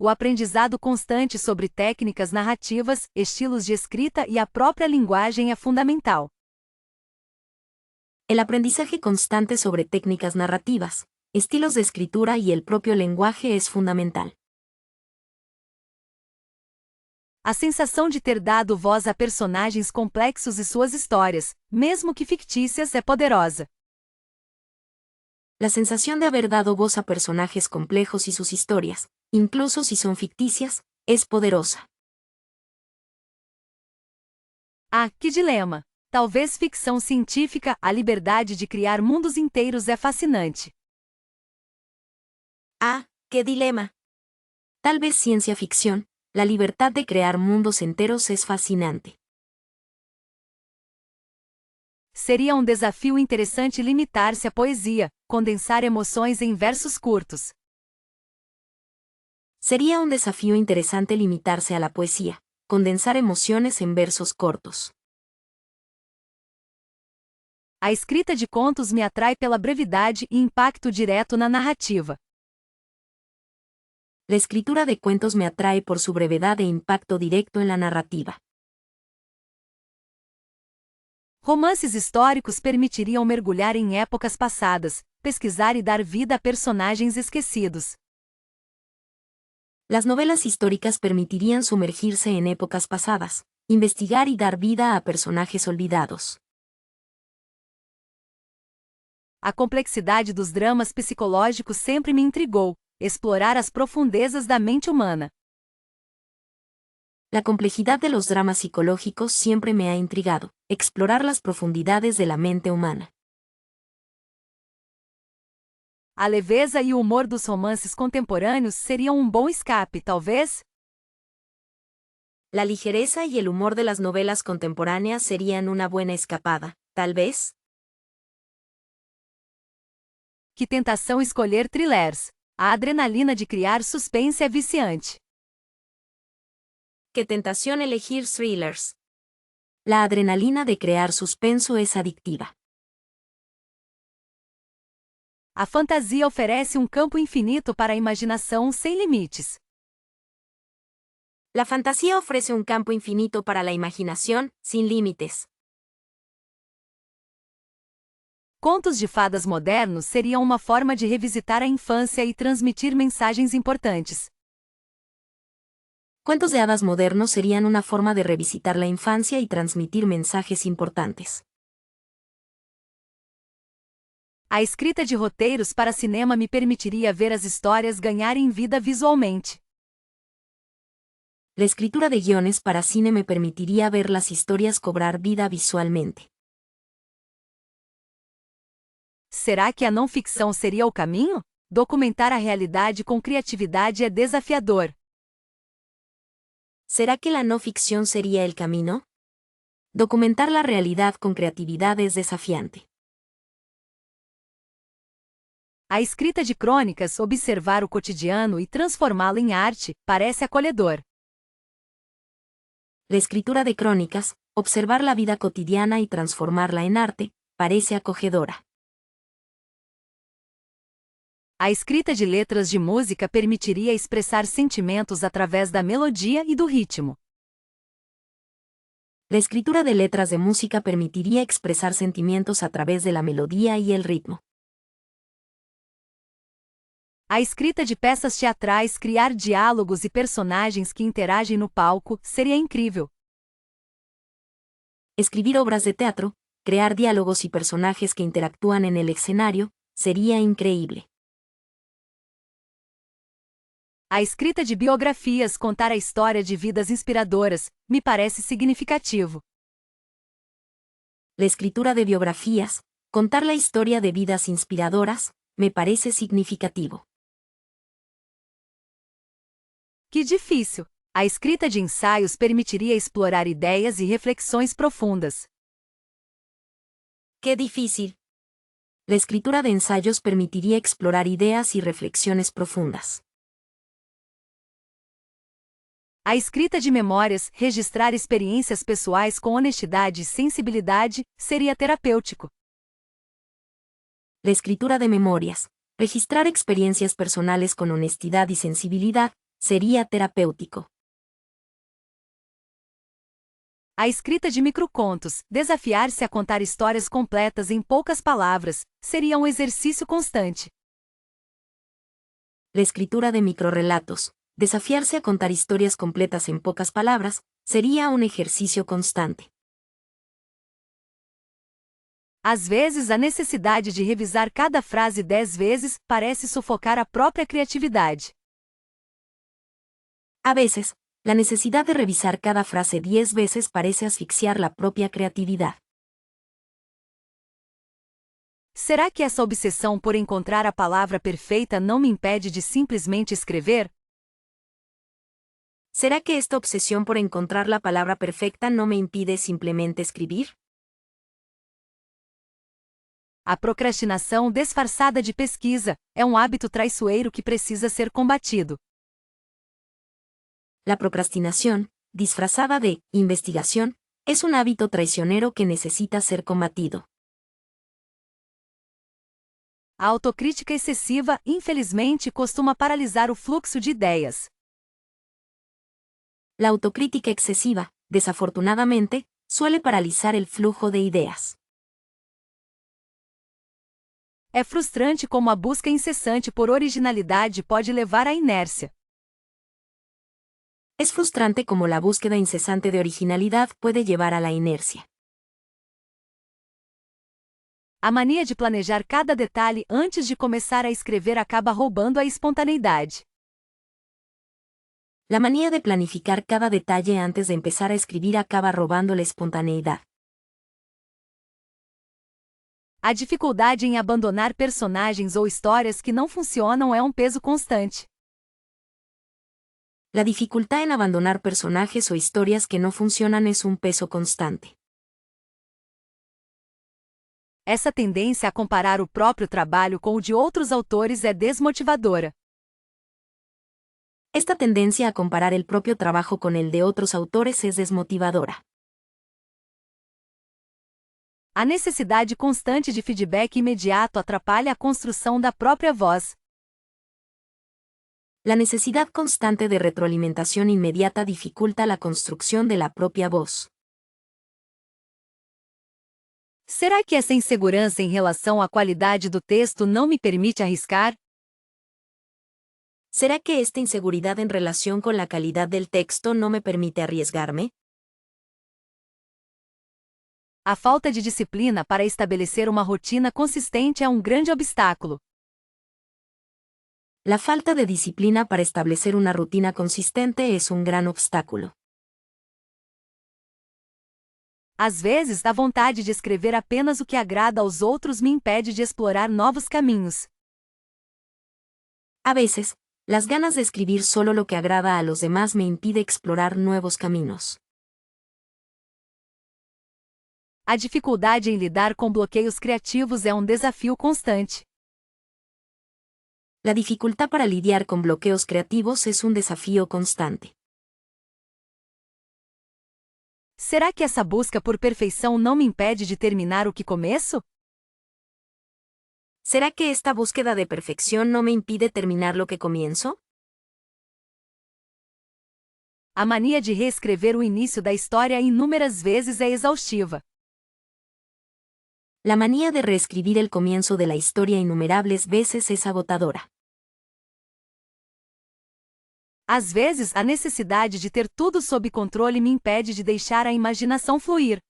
O aprendizado constante sobre técnicas narrativas, estilos de escrita e a própria linguagem é fundamental. El aprendizaje constante sobre técnicas narrativas, estilos de escritura y el propio lenguaje es fundamental. A sensação de ter dado voz a personagens complexos e suas histórias, mesmo que fictícias, é poderosa. La sensación de haber dado voz a personajes complejos y sus historias, incluso si son ficticias, es poderosa. Ah, que dilema! Talvez ficção científica, a liberdade de criar mundos inteiros é fascinante. Ah, qué dilema. Tal vez ciencia ficción, la libertad de crear mundos enteros es fascinante. Seria um desafio interessante limitar-se à poesia, condensar emoções em versos curtos. Sería un desafío interesante limitarse a la poesía, condensar emociones en versos cortos. A escrita de contos me atrai pela brevidade e impacto direto na narrativa. La escritura de cuentos me atrae por su brevedad e impacto directo en la narrativa. Romances históricos permitiriam mergulhar em épocas passadas, pesquisar e dar vida a personagens esquecidos. Las novelas históricas permitirían sumergirse en épocas pasadas, investigar y dar vida a personajes olvidados. A complexidade dos dramas psicológicos sempre me intrigou, explorar as profundezas da mente humana. La complejidad de los dramas psicológicos siempre me ha intrigado, explorar las profundidades de la mente humana. A leveza e o humor dos romances contemporâneos seriam um bom escape, talvez? La ligereza y el humor de las novelas contemporáneas serían una buena escapada, tal vez. Que tentação escolher thrillers! A adrenalina de criar suspense é viciante. Qué tentación elegir thrillers. La adrenalina de crear suspenso es adictiva. A fantasia oferece um campo infinito para a imaginação sem limites. La fantasía ofrece un campo infinito para la imaginación, sin límites. Contos de fadas modernos seriam uma forma de revisitar a infância e transmitir mensagens importantes. Cuentos de hadas modernos serían una forma de revisitar la infancia y transmitir mensajes importantes. A escrita de roteiros para cinema me permitiria ver as histórias ganharem vida visualmente. La escritura de guiones para cine me permitiría ver las historias cobrar vida visualmente. Será que a não ficção seria o caminho? Documentar a realidade com criatividade é desafiador. ¿Será que la no ficción sería el camino? Documentar la realidad con creatividad es desafiante. A escrita de crônicas, observar o cotidiano e transformá-lo em arte, parece acolhedor. La escritura de crónicas, observar la vida cotidiana y transformarla en arte, parece acogedora. A escrita de letras de música permitiria expressar sentimentos através da melodia e do ritmo. La escritura de letras de música permitiría expresar sentimientos a través de la melodía y el ritmo. A escrita de peças teatrais, criar diálogos e personagens que interagem no palco, seria incrível. Escribir obras de teatro, crear diálogos y personajes que interactúan en el escenario, sería increíble. A escrita de biografias, contar a história de vidas inspiradoras, me parece significativo. La escritura de biografías, contar la historia de vidas inspiradoras, me parece significativo. Que difícil! A escrita de ensaios permitiria explorar ideias e reflexões profundas. ¡Qué difícil! La escritura de ensayos permitiría explorar ideas y reflexiones profundas. A escrita de memórias, registrar experiências pessoais com honestidade e sensibilidade, seria terapêutico. La escritura de memorias, registrar experiencias personales con honestidad y sensibilidad, sería terapéutico. A escrita de microcontos, desafiar-se a contar histórias completas em poucas palavras, seria um exercício constante. La escritura de microrrelatos, desafiarse a contar historias completas en pocas palabras, sería un ejercicio constante. Às vezes, a necessidade de revisar cada frase 10 vezes parece sufocar a própria criatividade. A veces, la necesidad de revisar cada frase 10 veces parece asfixiar la propia creatividad. Será que essa obsessão por encontrar a palavra perfeita não me impede de simplesmente escrever? ¿Será que esta obsesión por encontrar la palabra perfecta no me impide simplemente escribir? A procrastinação disfarçada de pesquisa é um hábito traiçoeiro que precisa ser combatido. La procrastinación, disfrazada de investigación, es un hábito traicionero que necesita ser combatido. A autocrítica excessiva, infelizmente, costuma paralisar o fluxo de ideias. La autocrítica excesiva, desafortunadamente, suele paralizar el flujo de ideas. É frustrante como a busca incessante por originalidade pode levar à inércia. Es frustrante como la búsqueda incesante de originalidad puede llevar a la inercia. A mania de planejar cada detalhe antes de começar a escrever acaba roubando a espontaneidade. La manía de planificar cada detalle antes de empezar a escribir acaba robando la espontaneidad. A dificuldade em abandonar personagens ou histórias que não funcionam é um peso constante. La dificultad en abandonar personajes o historias que no funcionan es un peso constante. Essa tendência a comparar o próprio trabalho com o de outros autores é desmotivadora. Esta tendencia a comparar el propio trabajo con el de otros autores es desmotivadora. A necessidade constante de feedback imediato atrapalha a construção da própria voz. La necesidad constante de retroalimentación inmediata dificulta la construcción de la propia voz. Será que essa insegurança em relação à qualidade do texto não me permite arriscar? ¿Será que esta inseguridad en relación con la calidad del texto no me permite arriesgarme? A falta de disciplina para estabelecer uma rotina consistente é um grande obstáculo. La falta de disciplina para establecer una rutina consistente es un gran obstáculo. Às vezes, a vontade de escrever apenas o que agrada aos outros me impede de explorar novos caminhos. A veces, las ganas de escribir solo lo que agrada a los demás me impide explorar nuevos caminos. A dificuldade em lidar com bloqueios criativos é um desafio constante. La dificultad para lidiar con bloqueos creativos es un desafío constante. Será que essa busca por perfeição não me impede de terminar o que começo? ¿Será que esta búsqueda de perfección no me impide terminar lo que comienzo? A mania de reescrever o início da história inúmeras vezes é exaustiva. La manía de reescribir el comienzo de la historia innumerables veces es agotadora. Às vezes, a necessidade de ter tudo sob controle me impede de deixar a imaginação fluir.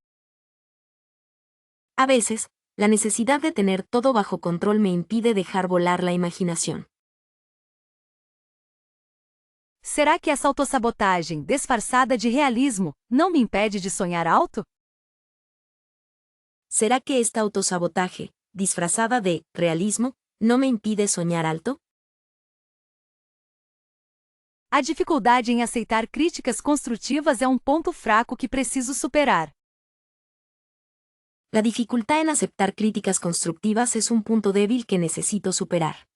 A veces, la necesidad de tener todo bajo control me impide dejar volar la imaginación. Será que essa autossabotagem, disfarçada de realismo, não me impede de sonhar alto? ¿Será que esta autosabotaje, disfrazada de realismo, no me impide soñar alto? A dificuldade em aceitar críticas construtivas é um ponto fraco que preciso superar. La dificultad en aceptar críticas constructivas es un punto débil que necesito superar.